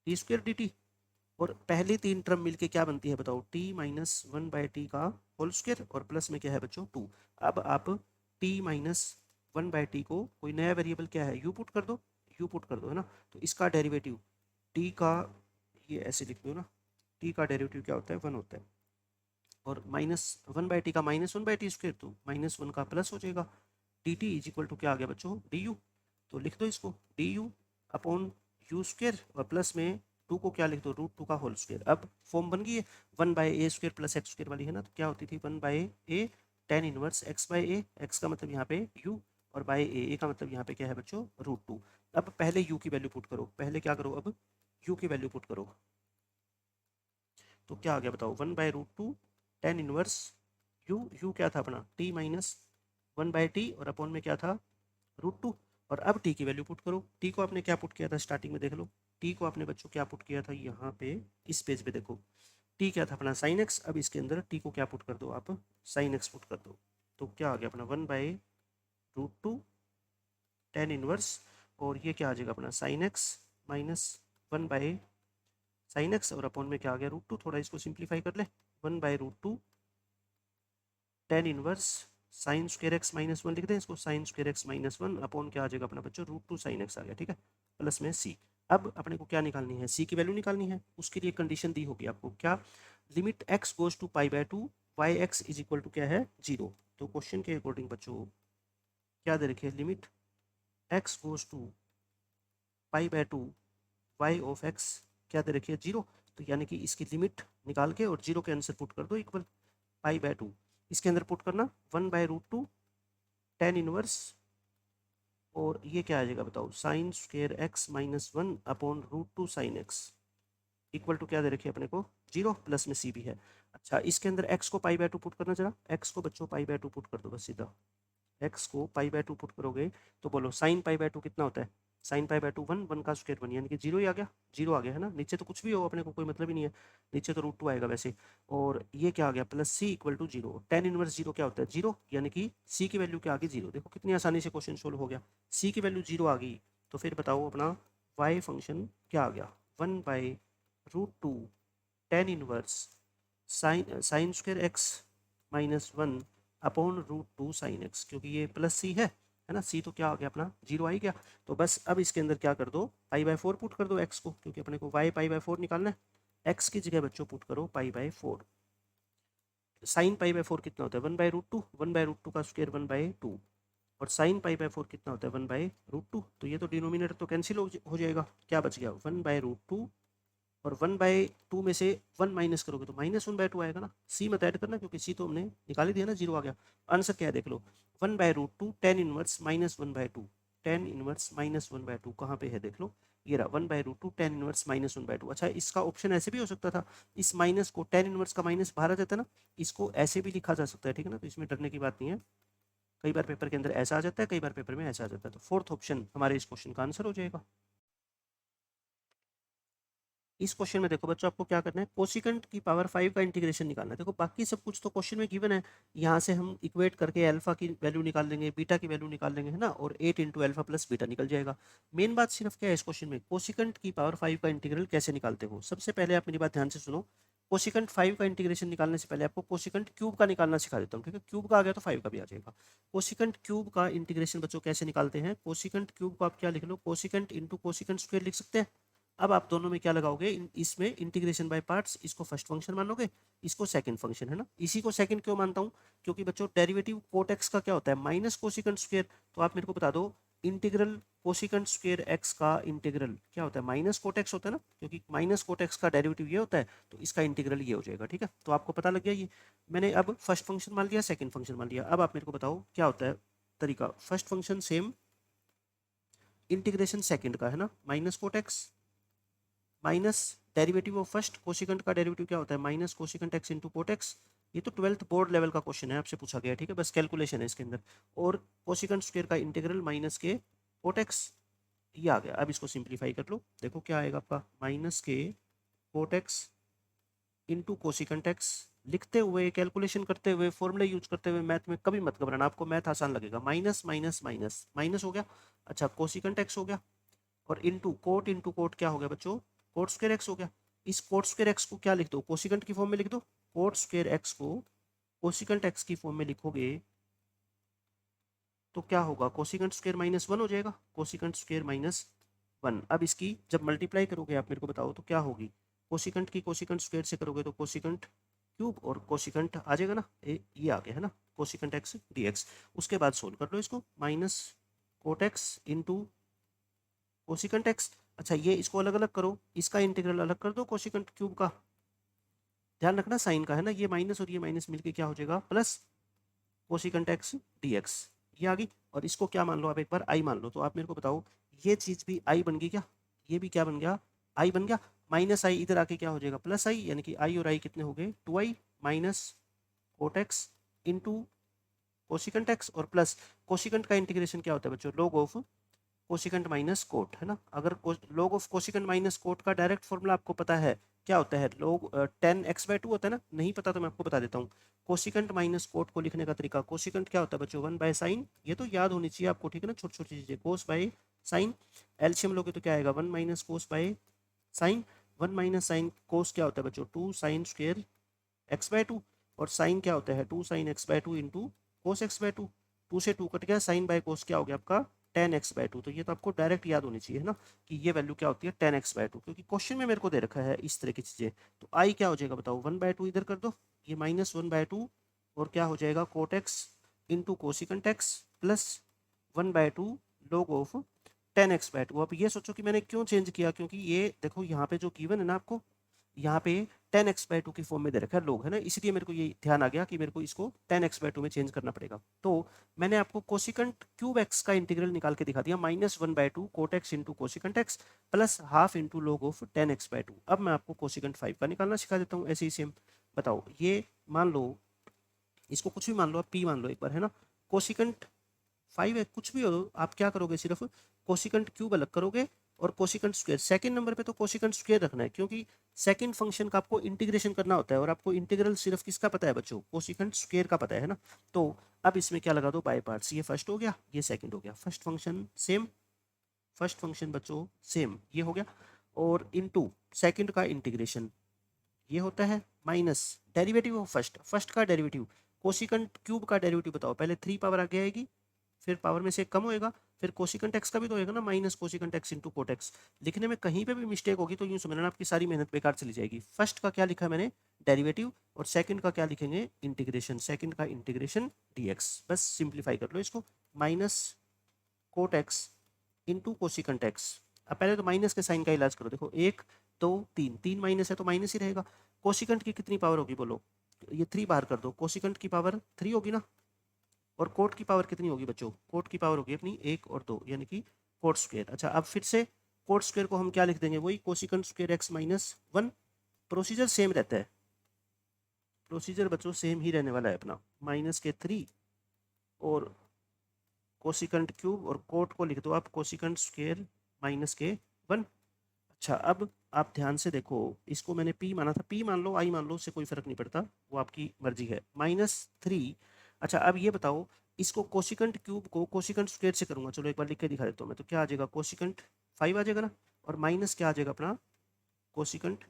T square D T, और पहली तीन टर्म मिलके क्या बनती है बताओ, T minus one by T का होल स्क्वायर और प्लस में क्या है बच्चों, टू। अब आप T minus one by T को कोई नया वेरिएबल क्या है, यू पुट कर दो, यू पुट कर दो, है ना। तो इसका डेरिवेटिव टी का, ये ऐसे लिख दो ना, टी का डेरिवेटिव क्या होता है, वन होता है, और माइनस वन बाई टी का minus one by T square, तो माइनस वन का प्लस हो जाएगा, D T is equal to क्या आ गया बच्चों, डी यू। तो लिख दो इसको D you upon you square और प्लस में टू को क्या लिख दो, रूट टू का होल स्क्वायर। अब फॉर्म बन गई है one by A square plus x square वाली, है ना। तो क्या होती थी, one by A tan inverse x by A, x का मतलब यहाँ पे यू और बाई ए का मतलब यहाँ पे क्या है बच्चों, रूट टू। अब पहले यू की वैल्यू पुट करो, पहले क्या करो, अब यू की वैल्यू पुट करो, तो क्या आ गया बताओ, one by root two tan inverse u, u क्या था अपना t minus one by t और अपॉन में क्या था, रूट टू। और अब टी की वैल्यू पुट करो, टी को आपने क्या पुट किया था स्टार्टिंग में, देख लो टी को आपने बच्चों क्या पुट किया था, यहाँ पे इस पेज पे देखो, टी क्या था अपना साइन एक्स। अब इसके अंदर टी को क्या पुट कर दो आप, साइन एक्स पुट कर दो, तो क्या आ गया अपना one by root two tan inverse, और ये क्या आ जाएगा अपना sine x minus one by sine x और अपॉन में क्या आ गया, रूट टू। थोड़ा इसको सिंप्लीफाई कर ले, one by root two tan inverse sine square x minus one, लिख दें इसको, sine square x minus one upon क्या आ जाएगा अपना बच्चों, रूट टू साइन एक्स आ गया, ठीक है, प्लस में सी। अब अपने को क्या निकालनी है, सी की वैल्यू निकालनी है, उसके लिए कंडीशन दी होगी आपको, क्या, limit x goes to pi by two y x is equal to क्या है, जीरो। तो क्वेश्चन के अकॉर्डिंग बच्चों क्या दे रखिए, limit x goes to pi by two y of x क्या दे रखिए, जीरो। तो यानी कि इसकी लिमिट निकाल के और जीरो के आंसर पुट कर दो इक्वल पाई बाय टू, इसके अंदर पुट करना one by root two tan inverse, और ये क्या आ जाएगा बताओ, sine square x minus one upon root two sine x equal to क्या दे रखिए अपने को, जीरो, प्लस में सी भी है। अच्छा इसके अंदर एक्स को पाई बाय टू पुट करना, जरा एक्स को बच्चों पाई बाय टू पुट कर दो बस सीधा, एक्स को पाई बाय टू पुट करोगे तो बोलो साइन पाई बाय टू कितना होता है, sign pi by to one, one का स्क्वायर वन, यानी कि जीरो ही आ गया, जीरो आ गया, है ना। नीचे तो कुछ भी हो अपने को कोई मतलब ही नहीं है, नीचे तो रूट टू आएगा वैसे, और ये क्या आ गया plus c equal to zero, tan inverse zero क्या होता है, जीरो, यानी कि सी की वैल्यू क्या आ गई, जीरो। देखो कितनी आसानी से क्वेश्चन सोल्व हो गया, सी की वैल्यू जीरो आ गई, तो फिर बताओ अपना वाई फंक्शन क्या आ गया, one by root two tan inverse sine sine square x minus one upon root two sine x, क्योंकि ये प्लस सी है ना, सी तो क्या आ गया अपना जीरो आ ही गया। तो बस अब इसके अंदर क्या कर दो, पाई बाय फोर पुट कर दो एक्स को, क्योंकि अपने को वाई पाई बाय फोर निकालना है, एक्स की जगह बच्चों पुट करो pi by four. Sine pi by four कितना होता है, one by root two, one by root two का स्क्वायर वन बाय टू, और साइन पाई बाय फोर कितना होता है, वन बाय रूट टू। तो ये तो डिनोमिनेटर तो कैंसिल हो जाएगा, क्या बच गया, वन बाय रूट टू, और वन बाय टू में से वन माइनस करोगे तो माइनस वन बाय टू आएगा ना, सी मत ऐड करना क्योंकि सी तो हमने निकाल ही दिया ना, जीरो आ गया। आंसर क्या है देख लो, one by root two tan inverse minus one by two, tan inverse minus one by two कहाँ पे है देख लो, ये रहा one by root two tan inverse minus one by two. अच्छा इसका ऑप्शन ऐसे भी हो सकता था, इस माइनस को टेन इनवर्स का माइनस बाहर आ जाता है ना, इसको ऐसे भी लिखा जा सकता है, ठीक है ना। तो इसमें डरने की बात नहीं है, कई बार पेपर के अंदर ऐसा आ जाता है, कई बार पेपर में ऐसा आ जाता है। तो फोर्थ ऑप्शन हमारे इस क्वेश्चन का आंसर हो जाएगा। इस क्वेश्चन में देखो बच्चों आपको क्या करना है, कोसिकेंट की पावर 5 का इंटीग्रेशन निकालना है। देखो बाकी सब कुछ तो क्वेश्चन में गिवन है, यहाँ से हम इक्वेट करके अल्फा की वैल्यू निकाल लेंगे, बीटा की वैल्यू निकाल लेंगे, है ना, और 8 इंटू अल्फा प्लस बीटा निकल जाएगा। मेन बात सिर्फ क्या है इस क्वेश्चन में, कोसिकेंट की पावर 5 का इंटीग्रल कैसे निकालते हो। सबसे पहले आप मेरी बात ध्यान से सुनो, कोसिकेंट 5 का इंटीग्रेशन निकालने से पहले आपको कोसिकेंट क्यूब का निकालना सिखा देता हूँ, ठीक है। क्यूब का आ गया तो 5 का भी आ जाएगा। कोसिकेंट क्यूब का इंटीग्रेशन बच्चों कैसे निकालते हैं, कोसिकेंट क्यूब को आप क्या लिख लो, कोसिकेंट इंटू कोसिकेंट स्क्वायर लिख सकते हैं। अब आप दोनों में क्या लगाओगे, इसमें इंटीग्रेशन बाय पार्ट्स, इसको फर्स्ट फंक्शन मानोगे, इसको सेकंड फंक्शन, है ना। इसी को सेकंड क्यों मानता हूँ, क्योंकि बच्चों डेरिवेटिव कोट एक्स का क्या होता है, माइनस कोसिकेंट स्क्वायर। तो आप मेरे को बता दो, इंटीग्रल कोसिकेंट स्क्वायर एक्स का इंटीग्रल क्या होता है, माइनस कोट एक्स होता है ना, क्योंकि माइनस कोट एक्स का डेरिवेटिव ये होता है, तो इसका इंटीग्रल ये हो जाएगा, ठीक है। तो आपको पता लग गया ये, मैंने अब फर्स्ट फंक्शन मान लिया, सेकंड फंक्शन मान लिया। अब आप मेरे को बताओ क्या होता है तरीका, first function same, integration second का, है ना, minus cot x minus derivative of first, cosecant का डेरिवेटिव क्या होता है, minus cosecant x into cot x, ये तो 12th बोर्ड लेवल का क्वेश्चन है, आपसे पूछा गया है, ठीक है, बस कैलकुलेशन है इसके अंदर। और कोसिकेंट स्क्वायर का इंटीग्रल माइनस के कोट एक्स, ये आ गया। अब इसको सिंप्लीफाई कर लो, देखो क्या आएगा आपका, माइनस के cot x into cosecant x. लिखते हुए, कैलकुलेशन करते हुए, फॉर्मूले यूज करते हुए मैथ में कभी मत घबराना, आपको मैथ आसान लगेगा। माइनस माइनस माइनस माइनस हो गया, अच्छा कोसिकेंट एक्स हो गया, और इंटू कोट क्या हो गया बच्चों, कोट स्क्वायर एक्स हो गया। इस कोट स्क्वायर एक्स को क्या लिख दो, कोसिकेंट की फॉर्म में लिख दो। कोट स्क्वायर एक्स को कोसिकेंट एक्स की फॉर्म में लिखोगे तो क्या होगा, कोसिकेंट स्क्वायर माइनस वन हो जाएगा, कोसिकेंट स्क्वायर माइनस वन। अब इसकी जब मल्टीप्लाई करोगे आप मेरे को बताओ तो क्या होगी, कोसिकेंट की कोसिकेंट स्क्वायर से करोगे तो कोसिकेंट क्यूब, और कोसिकेंट आ जाएगा ना, ये आ गया है ना, कोसिकेंट एक्स डीएक्स। उसके बाद सोल्व कर लो इसको, minus cot x into cosecant x. अच्छा ये इसको अलग अलग करो, इसका इंटीग्रल अलग कर दो कोसिकेंट क्यूब का, ध्यान रखना साइन का है ना, ये माइनस और ये माइनस मिलके क्या हो जाएगा, प्लस कोसिकेंट एक्स डीएक्स, ये आ गई। और इसको क्या मान लो आप एक बार, आई मान लो। तो आप मेरे को बताओ ये चीज भी आई बन गई क्या, ये भी क्या बन गया, आई बन गया। माइनस आई इधर आके क्या हो जाएगा, प्लस आई, यानी कि आई और आई कितने हो गए, 2i minus cot x into cosecant x, और प्लस कोसिकेंट का इंटीग्रेशन क्या होता है बच्चों, लोग ऑफ कोसिकेंट माइनस कोट, है ना। अगर log of cosecant minus cot का डायरेक्ट फॉर्मूला आपको पता है, क्या होता है, लॉग 10x/2 होता है ना, नहीं पता तो मैं आपको बता देता हूँ। कोसिकेंट माइनस कोट को लिखने का तरीका, कोसिकेंट क्या होता है बच्चों, 1/sin, ये तो याद होनी चाहिए आपको, ठीक है ना, छोटी छोटी चीजें, कोस बाय साइन। एलसीएम लोगे तो क्या आएगा, 1 minus cos by sine. 1 minus sine cos क्या होता है बच्चों, 2 साइन स्क्वायर x/2, और साइन क्या होता है, 2 sign x/2 into cos x/2। 2 से 2 कट गया, साइन बाय कोस क्या हो गया आपका, 10x/2। तो ये तो आपको डायरेक्ट याद होनी चाहिए है ना, कि ये वैल्यू क्या होती है 10x/2, क्योंकि क्वेश्चन में मेरे को दे रखा है इस तरह की चीजें। तो आई क्या हो जाएगा बताओ, 1/2 इधर कर दो, ये -1/2, और क्या हो जाएगा cot x into cosecant x plus 1/2 log of 10x/2। अब ये सोचो कि मैंने क्यों चेंज किया, क्योंकि ये देखो यहाँ पे जो गिवन है ना आपको, यहाँ पे 10x/2 की फॉर्म में दे रखा है लोग, है ना, इसलिए मेरे को ये ध्यान आ गया कि मेरे को इसको 10x/2 में चेंज करना पड़ेगा। तो मैंने आपको कोसिकेंट क्यूब एक्स का इंटीग्रल निकाल के दिखा दिया, -1/2 cot x into cosecant x plus half into log of 10x/2। अब मैं आपको कोसिकेंट 5 का निकालना सिखा देता हूँ, ऐसे ही सेम। बताओ ये मान लो, इसको कुछ भी मान लो, आप पी मान लो एक बार, है ना। कोसिकेंट 5 है, कुछ भी हो, आप क्या करोगे, सिर्फ कोसिकेंट क्यूब अलग करोगे और कोसिकेंट स्क्वायर। सेकंड नंबर पे तो कोसिकेंट स्क्वायर रखना है, क्योंकि सेकंड फंक्शन का आपको इंटीग्रेशन करना होता है, और आपको इंटीग्रल सिर्फ किसका पता है बच्चों, कोसिकेंट स्क्वायर का पता है ना। तो अब इसमें क्या लगा दो, बाय पार्ट्स, ये फर्स्ट हो गया, ये सेकंड हो गया, first function same, first function बच्चों सेम, ये हो गया। और इनटू सेकंड का इंटीग्रेशन, ये होता है minus derivative of first, first का डेरिवेटिव, कोसिकेंट क्यूब का डेरिवेटिव बताओ, पहले 3 पावर आगे आएगी, फिर पावर में से एक कम होएगा, फिर कोसिकेंट एक्स का भी तो होएगा ना, minus cosecant x into cot x. लिखने में कहीं पे भी मिस्टेक होगी तो यूं समझना आपकी सारी मेहनत बेकार चली जाएगी। फर्स्ट का क्या लिखा मैंने, डेरिवेटिव, और सेकंड का क्या लिखेंगे, इंटीग्रेशन, सेकंड का इंटीग्रेशन डीएक्स। बस सिंप्लीफाई कर लो इसको, minus cot x into cosecant x. अब पहले तो माइनस के साइन का इलाज करो, देखो 1 2 3, 3 माइनस है तो माइनस ही रहेगा। कोसिकेंट की कितनी पावर होगी बोलो, ये 3 बाहर कर दो, कोसिकेंट की पावर 3 होगी ना, और कोट की पावर कितनी होगी बच्चों, कोट की पावर होगी अपनी 1 और 2, यानी कि कोट स्क्वायर। अच्छा अब फिर से कोट स्क्वायर को हम क्या लिख देंगे, वही cosecant square x -1। Procedure same रहता है, प्रोसीजर बच्चों सेम ही रहने वाला है अपना, -3 और कोसिकेंट क्यूब, और कोट को लिख दो आप कोसिकेंट स्क्वायर -1। अच्छा अब आप ध्यान से देखो, इसको मैंने p माना था, p मान लो, i मान लो, उससे कोई फर्क नहीं पड़ता, वो आपकी मर्जी है, -3। अच्छा अब ये बताओ, इसको कोसिकेंट क्यूब को कोसिकेंट स्क्वायर से करूंगा, चलो एक बार लिख के दिखा देता हूँ मैं, तो क्या आ जाएगा, कोसिकेंट 5 आ जाएगा ना, और माइनस क्या आ जाएगा अपना, कोसिकेंट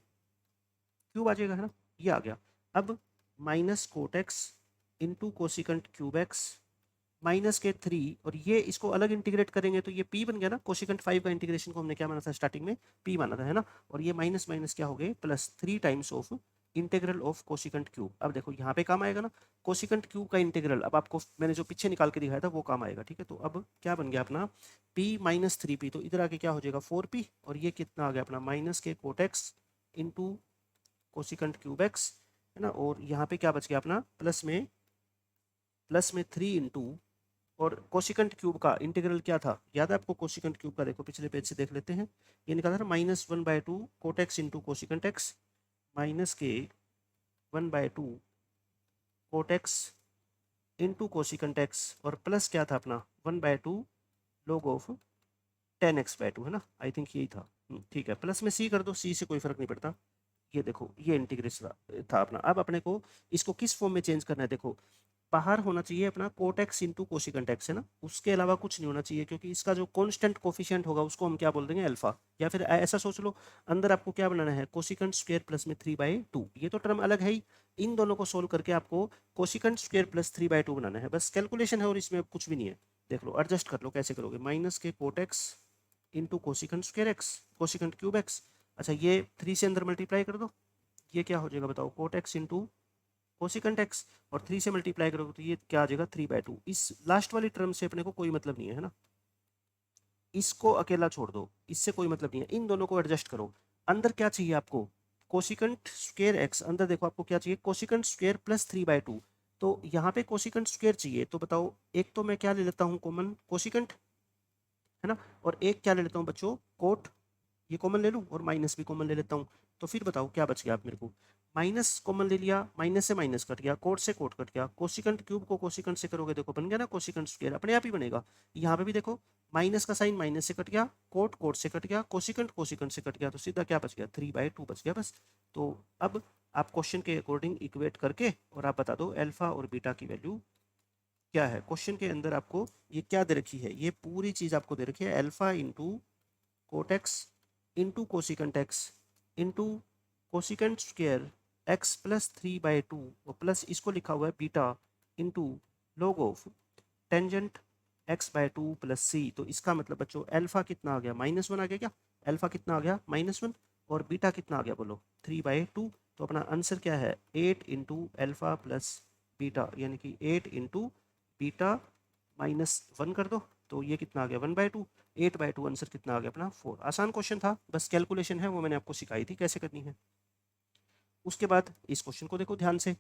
क्यूब आ जाएगा, है ना, ये आ गया। अब minus cot x into cosecant cube x -3, और ये इसको अलग इंटीग्रेट करेंगे तो ये p बन गया ना, कोसिकेंट 5 का इंटीग्रेशन को हमने क्या माना था स्टार्टिंग में, p माना था, है ना। और ये माइनस माइनस क्या हो गए, +3 times of integral of cosecant cube. अब देखो यहाँ पे काम आएगा ना, कोसिकेंट क्यूब का इंटीग्रल, अब आपको मैंने जो पीछे निकाल के दिखाया था वो काम आएगा, ठीक है। तो अब क्या बन गया अपना, p -3p, तो इधर आके क्या हो जाएगा 4p, और ये कितना आ गया अपना, माइनस के cot x into cosecant cube x, है ना। और यहाँ पे क्या बच गया अपना, प्लस में 3 इंटू, और कोसिकेंट क्यूब का इंटीग्रल क्या था, याद है आपको, कोसिकेंट क्यूब का देखो पिछले पेज से देख लेते हैं, ये निकाला था -1/2 cot x into cosecant x, minus के 1/2 cot x into cosecant x और प्लस क्या था अपना 1/2 log ऑफ 10x/2 है ना, आई थिंक यही था। ठीक है, प्लस में सी कर दो, सी से कोई फर्क नहीं पड़ता। ये देखो ये इंटीग्रेशन था अपना। अब अपने को इसको किस फॉर्म में चेंज करना है, देखो बाहर होना चाहिए अपना cot x into cosecant x है ना, उसके अलावा कुछ नहीं होना चाहिए, क्योंकि इसका जो कांस्टेंट कोफिशिएंट होगा उसको हम क्या बोल देंगे, अल्फा। या फिर ऐसा सोच लो, अंदर आपको क्या बनाना है, कोसिकेंट स्क्वायर प्लस में 3/2, ये तो टर्म अलग है ही। इन दोनों को सोल्व करके आपको कोसिकेंट स्क्वायर प्लस 3/2 बनाना है, बस कैलकुलेशन है और इसमें कुछ भी नहीं है। देख लो, एडजस्ट कर लो कैसे करोगे, माइनस के cot x into cosecant square x cosecant cube x. अच्छा, ये 3 से अंदर मल्टीप्लाई कर दो, ये क्या हो जाएगा बताओ, cot x into cosecant x, और 3 से मल्टीप्लाई करोगे तो ये क्या आ जाएगा 3/2। इस लास्ट वाली टर्म से अपने को कोई मतलब नहीं है ना, इसको अकेला छोड़ दो, इससे कोई मतलब नहीं है। इन दोनों को एडजस्ट करो। अंदर क्या चाहिए आपको, कोसिकेंट स्क्वायर एक्स, अंदर देखो आपको क्या चाहिए, कोसिकेंट स्क्वायर प्लस 3/2। तो यहाँ पे कोसिकेंट स्क्वायर चाहिए, तो बताओ एक तो मैं क्या ले लेता हूँ कॉमन, कोसिकेंट है ना, और एक क्या ले लेता हूँ बच्चों, कोट, ये कॉमन ले लूँ और माइनस भी कॉमन ले लेता हूँ। तो फिर बताओ क्या बच गया आप मेरे को, माइनस कॉमन ले लिया, माइनस से माइनस कट गया, कोट से कोट कट गया, कोसिकेंट क्यूब को कोसिकेंट से करोगे देखो बन गया ना कोसिकेंट स्क्वायर, अपने आप ही बनेगा। यहाँ पे भी देखो माइनस का साइन माइनस से कट गया, कोट कोट से कट गया, कोसिकेंट कोसिकेंट से कट गया, तो सीधा क्या बच गया 3/2 बच गया बस। तो अब आप क्वेश्चन के अकॉर्डिंग इक्वेट करके और आप बता दो अल्फा और बीटा की वैल्यू क्या है। क्वेश्चन के अंदर आपको ये क्या दे रखी है, ये पूरी चीज आपको दे रखी है, alpha into cot x into cosecant x into cosecant square x plus 3/2 और प्लस इसको लिखा हुआ है beta into log of tangent x/2 plus c. तो इसका मतलब बच्चों अल्फा कितना आ गया, -1 आ गया क्या, अल्फा कितना आ गया -1, और बीटा कितना आ गया बोलो 3/2। तो अपना आंसर क्या है 8 इंटू अल्फा प्लस बीटा, यानी कि 8 इंटू बीटा -1 कर दो, तो ये कितना आ गया 1/2, 8/2 आंसर कितना आ गया अपना 4। आसान क्वेश्चन था, बस कैलकुलेशन है वो मैंने आपको सिखाई थी कैसे करनी है। उसके बाद इस क्वेश्चन को देखो ध्यान से,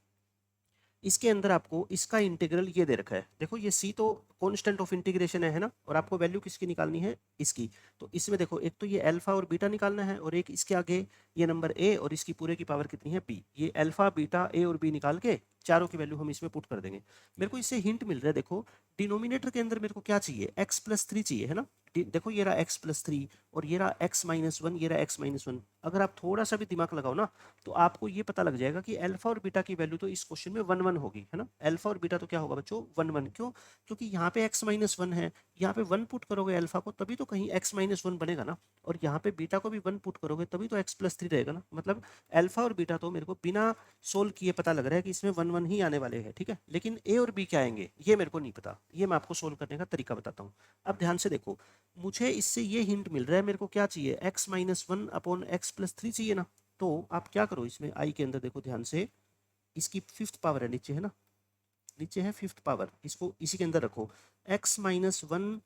इसके अंदर आपको इसका इंटीग्रल ये दे रखा है, देखो ये c तो कांस्टेंट ऑफ इंटीग्रेशन है ना, और आपको वैल्यू किसकी निकालनी है, इसकी। तो इसमें देखो एक तो ये अल्फा और बीटा निकालना है, और एक इसके आगे ये नंबर a और इसकी पूरे की पावर कितनी है b, ये अल्फा बीटा a और b निकाल के चारों की वैल्यू हम इसमें पुट कर देंगे। मेरे को इससे हिंट मिल रहा है, देखो डिनोमिनेटर के अंदर मेरे को क्या चाहिए, x+3 चाहिए है ना। देखो ये रहा x+3 और ये रहा x-1, ये रहा x-1। अगर आप थोड़ा सा भी दिमाग लगाओ ना, तो आपको ये पता लग जाएगा कि अल्फा और बीटा की वैल्यू तो इस क्वेश्चन में 1 1 होगी है ना। अल्फा और बीटा तो क्या होगा बच्चों 1 1, क्यों, क्योंकि यहाँ पे x-1 है, यहाँ पे 1 पुट करोगे अल्फा को तभी तो कहीं x-1 बनेगा ना, और यहाँ पे बीटा को भी 1 पुट करोगे तभी तो x+3 रहेगा ना। मतलब अल्फा और बीटा तो मेरे को बिना सोल्व किए पता लग रहा है कि इसमें 1 1 ही आने वाले हैं, ठीक है। लेकिन ए और बी क्या आएंगे ये मेरे को नहीं पता, ये मैं आपको सोल्व करने का तरीका बताता हूँ। अब ध्यान से देखो, मुझे इससे ये हिंट मिल रहा है, मेरे को क्या चाहिए x-1/x+3 चाहिए ना। तो आप क्या करो, इसमें आई के अंदर देखो ध्यान से, इसकी 5th पावर है नीचे है ना, नीचे है 5th पावर, इसको इसी के अंदर रखो, x-1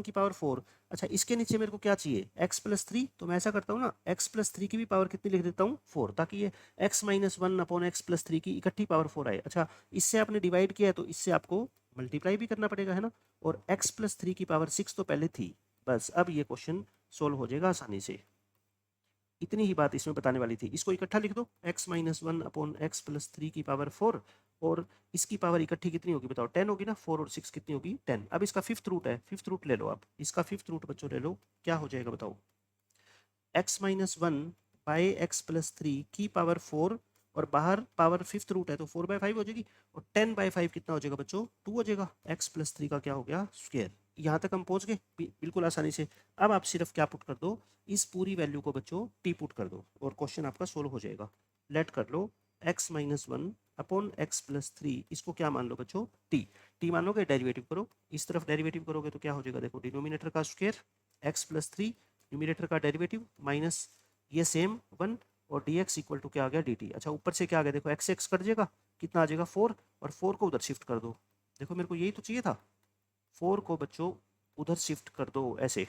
की पावर 4। अच्छा, इसके नीचे मेरे को क्या चाहिए x+3, तो मैं ऐसा करता हूँ ना, x+3 की भी पावर कितनी लिख देता हूँ 4, ताकि ये x-1/x+3 की इकट्ठी पावर 4 आए। अच्छा, इससे आपने डिवाइड किया है तो इससे आपको मल्टीप्लाई भी करना पड़ेगा है ना, और x+3 की पावर 6 तो पहले थी। बस अब ये क्वेश्चन सोल्व हो जाएगा आसानी से, इतनी ही बात इसमें बताने वाली थी। इसको इकट्ठा लिख दो, x-1/x+3 की पावर 4, और इसकी पावर इकट्ठी कितनी होगी बताओ 10 होगी ना, 4 और 6 कितनी होगी 10। अब इसका 5th रूट है, 5th रूट ले लो आप, इसका 5th रूट बच्चों ले लो, क्या हो जाएगा बताओ, x-1/x+3 की पावर 4, और बाहर पावर 5th रूट है तो 4/5 हो जाएगी, और 10/5 कितना हो जाएगा बच्चों 2 हो जाएगा, x+3 का क्या हो गया स्क्वायर। यहाँ तक हम पहुँच गए बिल्कुल आसानी से। अब आप सिर्फ क्या पुट कर दो, इस पूरी वैल्यू को बच्चों टी पुट कर दो और क्वेश्चन आपका सोल्व हो जाएगा। लेट कर लो x-1/x+3, इसको क्या मान लो बच्चों टी मानोगे, डेरिवेटिव करो, इस तरफ डेरिवेटिव करोगे तो क्या हो जाएगा, देखो डिनोमिनेटर का स्क्वायर x+3, न्यूमिनेटर का डेरिवेटिव माइनस ये सेम 1, और dx इक्वल टू क्या आ गया dt। अच्छा, ऊपर से क्या आ गया देखो, x x कट जाएगा, कितना आ जाएगा 4, और 4 को उधर शिफ्ट कर दो, देखो मेरे को यही तो चाहिए था, 4 को बच्चों उधर शिफ्ट कर दो ऐसे।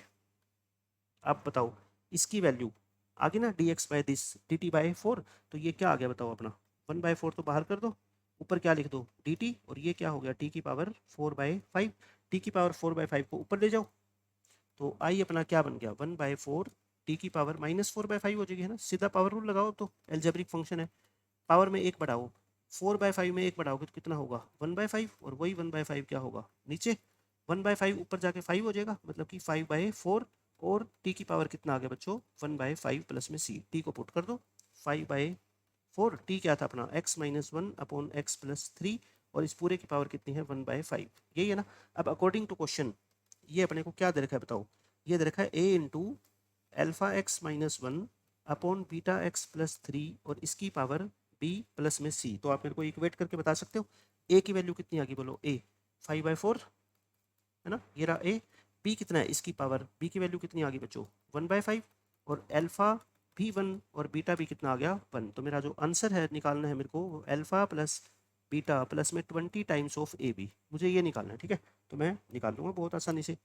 अब बताओ इसकी वैल्यू आ गई ना, dx/दिस dt/4, तो ये क्या आ गया बताओ अपना 1/4 तो बाहर कर दो, ऊपर क्या लिख दो dt, और ये क्या हो गया t की पावर 4/5, t की पावर 4/5 को ऊपर ले जाओ, तो आई अपना क्या बन गया 1/4 टी की पावर -4/5 हो जाएगी है ना। सीधा पावर रूल लगाओ, तो एल्जेब्रिक फंक्शन है, पावर में एक बढ़ाओ, 4/5 में 1 बढ़ाओगे तो कितना होगा 1/5, और वही 1/5 क्या होगा नीचे 1/5 ऊपर जाके 5 हो जाएगा, मतलब कि 5/4, और टी की पावर कितना आ गया बच्चों 1/5 प्लस में सी, टी को पुट कर दो 5/4, टी क्या था अपना x-1/x+3, और इस पूरे की पावर कितनी है 1/5, यही है ना। अब अकॉर्डिंग टू क्वेश्चन ये अपने को क्या दे रखा है बताओ, ये दे रखा है a into alpha x-1 upon beta x+3 और इसकी पावर b प्लस में c। तो आप मेरे को इक्वेट करके बता सकते हो a की वैल्यू कितनी आ गई, बोलो a 5/4 है ना, ये रहा a, b कितना है इसकी पावर b की वैल्यू कितनी आ गई बच्चों 1/5, और अल्फा भी 1 और बीटा भी कितना आ गया 1। तो मेरा जो आंसर है निकालना है मेरे को वो अल्फा प्लस बीटा प्लस में 20 टाइम्स ऑफ ए बी, मुझे ये निकालना है, ठीक है। तो मैं निकाल लूँगा बहुत आसानी से,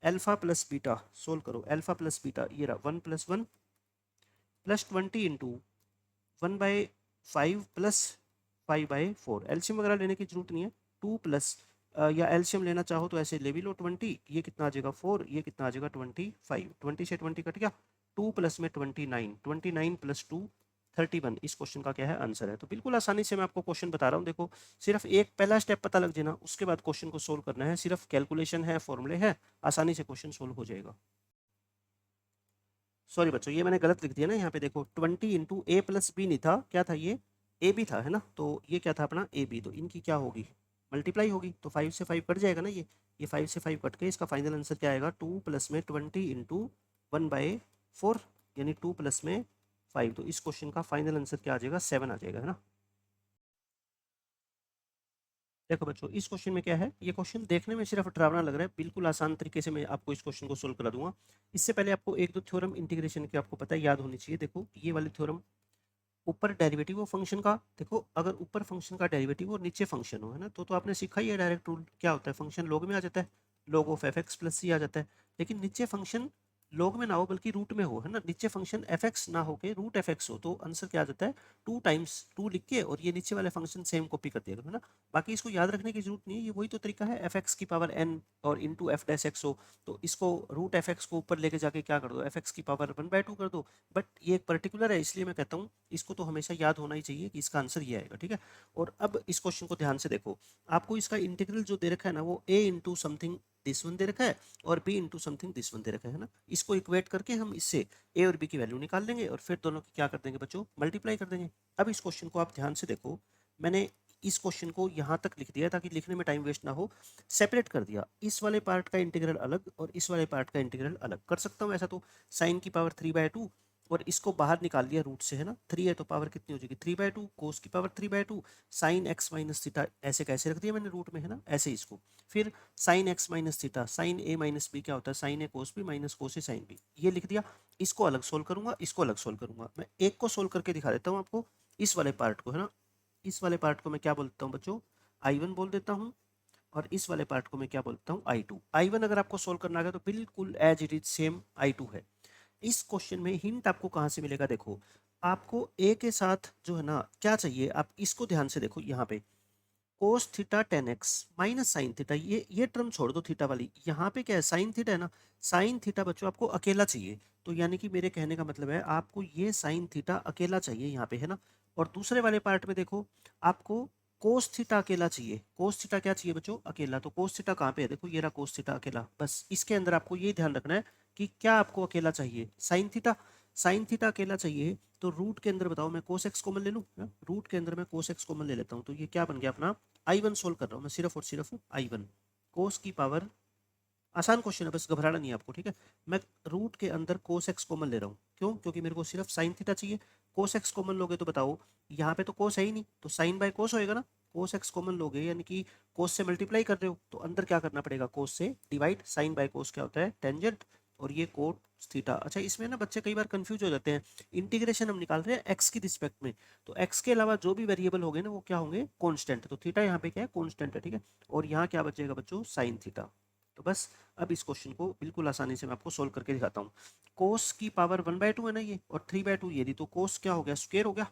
अल्फा प्लस बीटा सोल्व करो, अल्फा प्लस बीटा ये रहा 1+1 प्लस 20 इंटू 1/5 प्लस 5/4, एल्शियम वगैरह लेने की जरूरत नहीं है, 2 प्लस या एल्शियम लेना चाहो तो ऐसे ले भी लो 20, ये कितना आ जाएगा 4, ये कितना आ जाएगा 25, 20 से 20 कट गया, 2 प्लस में 29, 29 प्लस 2 31, इस क्वेश्चन का क्या है आंसर है। तो बिल्कुल आसानी से मैं आपको क्वेश्चन बता रहा हूँ, देखो सिर्फ एक पहला स्टेप पता लग जाना, उसके बाद क्वेश्चन को सोल्व करना है, सिर्फ कैलकुलेशन है, फॉर्मूले है, आसानी से क्वेश्चन सोल्व हो जाएगा। सॉरी बच्चों ये मैंने गलत लिख दिया ना, यहाँ पे देखो 20 इंटू ए प्लस बी नहीं था, क्या था ये ए बी था है ना, तो ये क्या था अपना ए बी, तो इनकी क्या होगी मल्टीप्लाई होगी, तो 5 से 5 कट जाएगा ना, ये 5 से 5 कट के इसका फाइनल आंसर क्या आएगा 2 प्लस में 20 इंटू 1/4 यानी 2 प्लस में 5, तो इस क्वेश्चन का फाइनल आंसर क्या आ जाएगा 7 आ जाएगा है ना। देखो बच्चों इस क्वेश्चन में क्या है, ये क्वेश्चन देखने में सिर्फ डरावना लग रहा है, बिल्कुल आसान तरीके से मैं आपको इस क्वेश्चन को सोल्व करा दूंगा। इससे पहले आपको एक दो थ्योरम इंटीग्रेशन की आपको पता है याद होनी चाहिए। देखो ये वाली थ्योरम, ऊपर डेरिवेटिव हो फंक्शन का, देखो अगर ऊपर फंक्शन का डेरिवेटिव और नीचे फंक्शन हो है ना, तो आपने सीखा ही है डायरेक्ट रूल क्या होता है, फंक्शन लॉग में आ जाता है, log of f x plus c आ जाता है। लेकिन नीचे फंक्शन लॉग में ना हो बल्कि रूट में हो है ना, नीचे फंक्शन एफ एक्स ना हो के रूट एफ एक्स हो, तो आंसर क्या आ जाता है 2 टाइम्स 2 लिख के, और ये नीचे वाले फंक्शन सेम कॉपी कर दिया करो है ना। बाकी इसको याद रखने की जरूरत नहीं है, ये वही तो तरीका है, एफ एक्स की पावर एन और इंटू एफ डैश एक्स हो, तो इसको रूट एफ एक्स को ऊपर लेके जाके क्या कर दो एफ एक्स की पावर 1/2 कर दो। बट ये एक पर्टिकुलर है इसलिए मैं कहता हूँ इसको तो हमेशा याद होना ही चाहिए कि इसका आंसर ये आएगा, ठीक है। और अब इस क्वेश्चन को ध्यान से देखो, आपको इसका इंटीग्रल जो दे रखा है ना वो a into something this one दे रखा है, और b into something this one दे रखा है ना, इसको इक्वेट करके हम इससे a और b की वैल्यू निकाल लेंगे, और फिर दोनों की क्या कर देंगे बच्चों मल्टीप्लाई कर देंगे। अब इस क्वेश्चन को आप ध्यान से देखो, मैंने इस क्वेश्चन को यहाँ तक लिख दिया ताकि लिखने में टाइम वेस्ट ना हो, सेपरेट कर दिया, इस वाले पार्ट का इंटीग्रल अलग और इस वाले पार्ट का इंटीग्रल अलग कर सकता हूँ ऐसा, तो साइन की पावर 3/2 और इसको बाहर निकाल लिया रूट से है ना, 3 है तो पावर कितनी हो जाएगी 3/2, कोस की power 3/2, sign x minus theta ऐसे कैसे रख दिया मैंने रूट में है ना, ऐसे इसको, फिर sine x minus theta sine a minus b क्या होता है sine a cos b minus cos a sine b, ये लिख दिया। इसको अलग सोल्व करूंगा, इसको अलग सोल्व करूंगा, मैं एक को सोल्व करके दिखा देता हूँ आपको, इस वाले पार्ट को है ना, इस वाले पार्ट को मैं क्या बोलता हूँ बच्चों I1 बोल देता हूँ, और इस वाले पार्ट को मैं क्या बोलता हूँ I2। I1 अगर आपको सोल्व करना है तो बिल्कुल as it is same I2 है। इस क्वेश्चन में हिंट आपको कहाँ से मिलेगा, देखो आपको a के साथ जो है ना क्या चाहिए, आप इसको ध्यान से देखो यहाँ पे cos theta 10x minus sine theta, ये टर्म छोड़ दो थीटा वाली, यहाँ पे क्या है साइन थीटा है ना, साइन थीटा बच्चों आपको अकेला चाहिए, तो यानी कि मेरे कहने का मतलब है आपको ये साइन थीटा अकेला चाहिए यहाँ पे है ना। और दूसरे वाले पार्ट में देखो आपको कोस थीटा अकेला चाहिए, कोस थीटा क्या चाहिए बच्चों अकेला, तो कोस थीटा कहाँ पे है, देखो ये रहा कोस थीटा अकेला, बस इसके अंदर आपको ये ध्यान रखना है कि क्या आपको अकेला चाहिए साइन थीटा, साइन थीटा अकेला चाहिए, तो रूट के अंदर बताओ मैं कोस एक्स कॉमन ले लूँ, रूट के अंदर मैं कोस एक्स कॉमन ले लेता हूँ, तो ये क्या बन गया अपना I1 सोल्व कर रहा हूँ मैं सिर्फ और सिर्फ I1, कोस की पावर, आसान क्वेश्चन है बस घबराना नहीं है आपको, ठीक है। मैं रूट के अंदर कोस एक्स कॉमन ले रहा हूँ, क्यों, क्योंकि मेरे को सिर्फ साइन थीटा चाहिए, कोस एक्स कॉमन लोगे तो बताओ यहाँ पे तो कोस है ही नहीं, तो साइन बाय कोस होएगा ना, कोस एक्स कॉमन लोगे यानी कि कोस से मल्टीप्लाई कर रहे हो, तो अंदर क्या करना पड़ेगा कोस से डिवाइड, साइन बाय कोस क्या होता है टेंजेंट, और ये कोट थीटा। अच्छा इसमें ना बच्चे कई बार कंफ्यूज हो जाते हैं, इंटीग्रेशन हम निकाल रहे हैं एक्स की रिस्पेक्ट में, तो एक्स के अलावा जो भी वेरिएबल होंगे ना वो क्या होंगे कांस्टेंट, तो थीटा यहाँ पे क्या है कांस्टेंट है, ठीक है। और यहाँ क्या बचेगा बच्चों साइन थीटा। तो बस अब इस क्वेश्चन को बिल्कुल आसानी से मैं आपको सोल्व करके दिखाता हूँ, कोस की पावर 1/2 है ना ये, और 3/2 ये दी, तो कोस क्या हो गया स्क्वायर हो गया,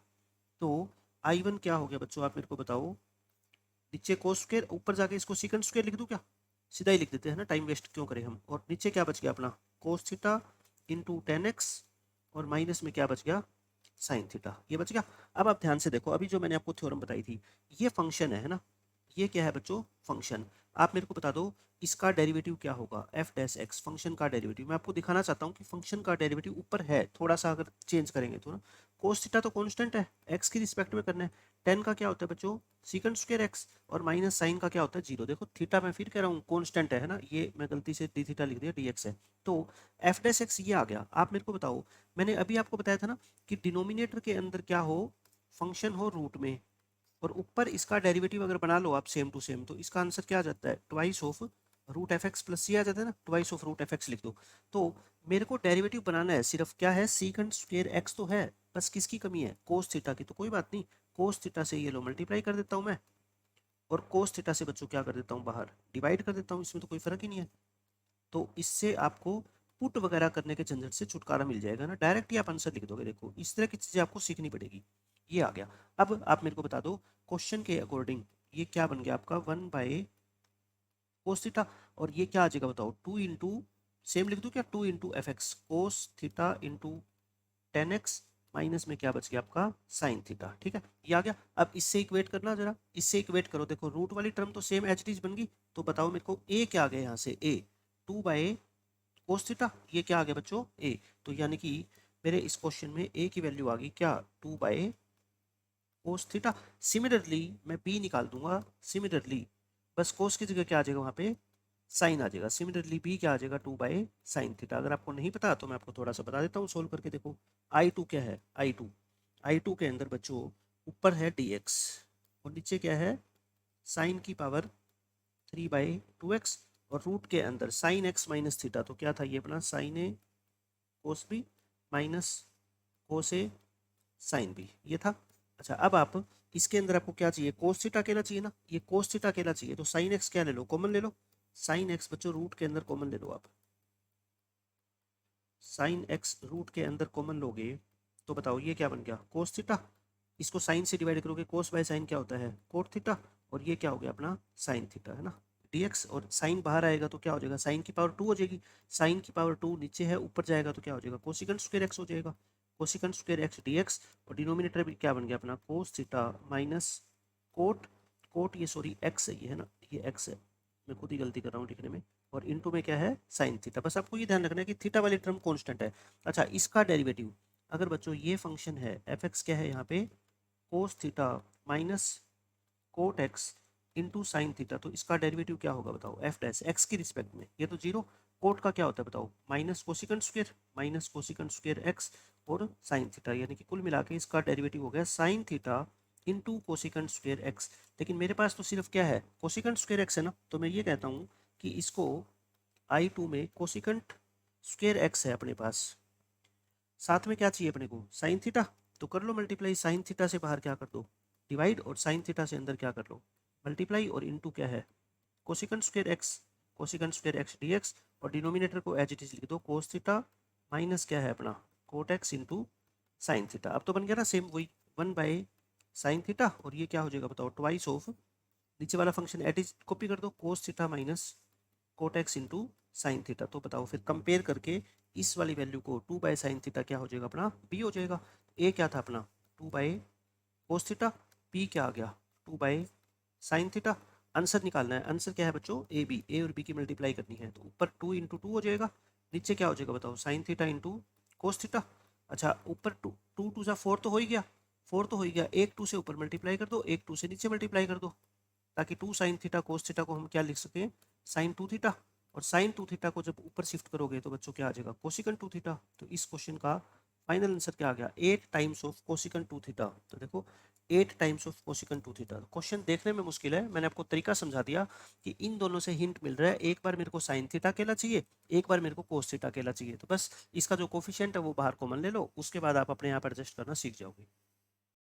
तो I1 क्या हो गया बच्चों आप मेरे को बताओ, नीचे कोस स्क्वायर ऊपर जाके इसको सेकंड स्क्वायर लिख दूं क्या, सीधा ही लिख देते हैं ना, टाइम वेस्ट क्यों करें हम, और नीचे क्या बच गया अपना कोस थीटा इंटू 10x, और माइनस में क्या बच गया साइन थीटा, ये बच गया। अब आप ध्यान से देखो, अभी जो मैंने आपको थ्योरम बताई थी, ये फंक्शन है ना, ये क्या है बच्चों, फंक्शन। आप मेरे को बता दो इसका डेरिवेटिव क्या होगा, एफ डैश एक्स, फंक्शन का डेरिवेटिव। मैं आपको दिखाना चाहता हूँ कि फंक्शन का डेरिवेटिव ऊपर है, थोड़ा सा अगर चेंज करेंगे तो ना, कोस थीटा तो कांस्टेंट है, एक्स की रिस्पेक्ट में करना है। टेन का क्या होता है बच्चों, सीकंड स्क्वायर एक्स, और माइनस साइन का क्या होता है, जीरो। देखो थीटा मैं फिर कह रहा हूँ कांस्टेंट है ना, ये मैं गलती से डी थीटा लिख दिया, डी एक्स है। तो एफ डैश एक्स ये आ गया। आप मेरे को बताओ, मैंने अभी आपको बताया था ना कि डिनोमिनेटर के अंदर क्या हो, फंक्शन हो रूट में, और ऊपर इसका डेरिवेटिव अगर बना लो आप सेम टू सेम, तो इसका आंसर क्या आ जाता है, twice of root f x plus c आ जाता है ना, twice of root f x लिख दो। तो मेरे को डेरिवेटिव बनाना है, सिर्फ क्या है, सीकंड स्क्वायर एक्स तो है, बस किसकी कमी है, कोस थीटा की। तो कोई बात नहीं, कोस थीटा से ये लो मल्टीप्लाई कर देता हूँ मैं, और कोस थीटा से बच्चों क्या कर देता हूँ, बाहर डिवाइड कर देता हूँ, इसमें तो कोई फर्क ही नहीं है। तो इससे आपको पुट वगैरह करने के झंझट से छुटकारा मिल जाएगा ना, डायरेक्ट ही आप आंसर लिख दोगे। देखो इस तरह की चीजें आपको सीखनी पड़ेगी। ये आ गया। अब आप मेरे को बता दो क्वेश्चन के अकॉर्डिंग ये क्या बन गया आपका, 1 बाय कोस थीटा, और ये क्या आ जाएगा बताओ, 2 इंटू, सेम लिख दूं क्या, 2 into F x cos theta into 10x, minus में क्या बच गया आपका, साइन थीटा। ठीक है, ये आ गया। अब इससे इक्वेट करना जरा, इससे इक्वेट करो, देखो रूट वाली टर्म तो सेम एज इट इज बन गई। तो बताओ मेरे को ए क्या आ गया यहाँ से, ए 2 बाय कोस थीटा, ये क्या आ गया बच्चों, ए। तो यानी कि मेरे इस क्वेश्चन में ए की वैल्यू आ गई क्या, 2 बाय कोस थीटा। सिमिलरली मैं बी निकाल दूंगा, सिमिलरली बस कोस की जगह क्या आ जाएगा वहां पे, साइन आ जाएगा। सिमिलरली बी क्या आ जाएगा, 2 बाय साइन थीटा। अगर आपको नहीं पता तो मैं आपको थोड़ा सा बता देता हूँ सोल्व करके। देखो आई टू क्या है, आई टू के अंदर बच्चों ऊपर है डी एक्स, और नीचे क्या है, साइन की पावर 3/2x, और रूट के अंदर साइन एक्स माइनस थीटा, तो क्या था ये अपना, sign a cos b minus cos a sine b, ये था। अच्छा अब आप इसके अंदर आपको क्या चाहिए, कोस थीटा अकेला चाहिए ना, ये कोस थीटा अकेला चाहिए, तो साइन एक्स क्या ले लो, कॉमन ले लो। साइन एक्स बच्चों रूट के अंदर कॉमन ले लो आप, साइन एक्स रूट के अंदर कॉमन लोगे तो बताओ ये क्या बन गया, कोस थीटा। इसको साइन से डिवाइड करोगे, कोस बाय साइन क्या होता है, कोट थीटा, और ये क्या हो गया अपना, साइन थीटा है ना, dx। और साइन बाहर आएगा तो क्या हो जाएगा, साइन की पावर 2 हो जाएगी, साइन की पावर 2 नीचे है, ऊपर जाएगा तो क्या हो जाएगा, कोसिकेंट स्क्वायर एक्स हो जाएगा, कोसिकेंट स्क्वायर एक्स dx। और डिनोमिनेटर भी क्या बन गया अपना, cos theta minus cot, cot ये सॉरी एक्स है, ये है ना, ये एक्स है, मैं खुद ही गलती कर रहा हूँ लिखने में, और इनटू में क्या है, साइन थीटा। बस आपको ये ध्यान रखना है कि थीटा वाली टर्म कांस्टेंट है। अच्छा इसका डेरिवेटिव, अगर बच्चों ये फंक्शन है एफ एक्स क्या है यहाँ पे, कोस theta minus coat x into sine theta, तो इसका डेरिवेटिव क्या होगा बताओ, एफ डैश एक्स की रिस्पेक्ट में, ये तो जीरो। कोट का क्या होता है बताओ, minus cosecant square, minus cosecant square x और साइन थीटा, यानी कि कुल मिला के इसका डेरिवेटिव हो गया sine theta into cosecant square x. लेकिन मेरे पास तो सिर्फ क्या है, कोसिकेंट स्क्वायर एक्स है ना, तो मैं ये कहता हूँ कि इसको I2 में कोसिकेंट स्क्वायर एक्स है अपने पास, साथ में क्या चाहिए अपने को, साइन थीटा, तो कर लो मल्टीप्लाई, साइन थीटा से बाहर क्या कर दो, डिवाइड, और साइन थीटा से अंदर क्या कर लो, मल्टीप्लाई, और इनटू क्या है, cosecant square x, cosecant square x dx, और डिनोमिनेटर को एज इट इज लिख दो, कोस थीटा माइनस क्या है अपना, cot x into sine theta. अब तो बन गया ना सेम वही, 1/साइन थीटा, और ये क्या हो जाएगा बताओ, ट्वाइस ऑफ, नीचे वाला फंक्शन एट इज कॉपी कर दो, cos theta minus coat x into sine theta. तो बताओ फिर कंपेयर करके इस वाली वैल्यू को, 2/साइन थीटा क्या हो जाएगा अपना, बी हो जाएगा। ए क्या था अपना, 2/कोस थीटा, बी क्या आ गया, 2/साइन थीटा। आंसर निकालना है, आंसर क्या है बच्चों, ए बी, ए और बी की मल्टीप्लाई करनी है, तो ऊपर 2 × 2 हो जाएगा, नीचे क्या हो जाएगा बताओ, sine theta into cos theta. अच्छा ऊपर 2 2 4 तो हो ही गया, 4 तो हो ही गया, एक 2 से ऊपर मल्टीप्लाई कर दो, एक 2 से नीचे मल्टीप्लाई कर दो, ताकि 2 sin थीटा कोस थीटा को हम क्या लिख सकें, sin 2 थीटा। और sin 2 थीटा को जब ऊपर शिफ्ट करोगे तो बच्चों क्या आ जाएगा, कोसिकेंट 2 थीटा। तो इस क्वेश्चन का फाइनल आंसर क्या आ गया, 8 टाइम्स ऑफ कोसिकेंट 2 थीटा। तो देखो 8 times of cosecant 2 theta. Question देखने में मुश्किल है, मैंने आपको तरीका समझा दिया कि इन दोनों से हिंट मिल रहा है, एक बार मेरे को साइन थीटा अकेला चाहिए, एक बार मेरे को कोस थीटा अकेला चाहिए, तो बस इसका जो कोफिशिएंट है वो बाहर कॉमन ले लो, उसके बाद आप अपने आप एडजस्ट करना सीख जाओगे।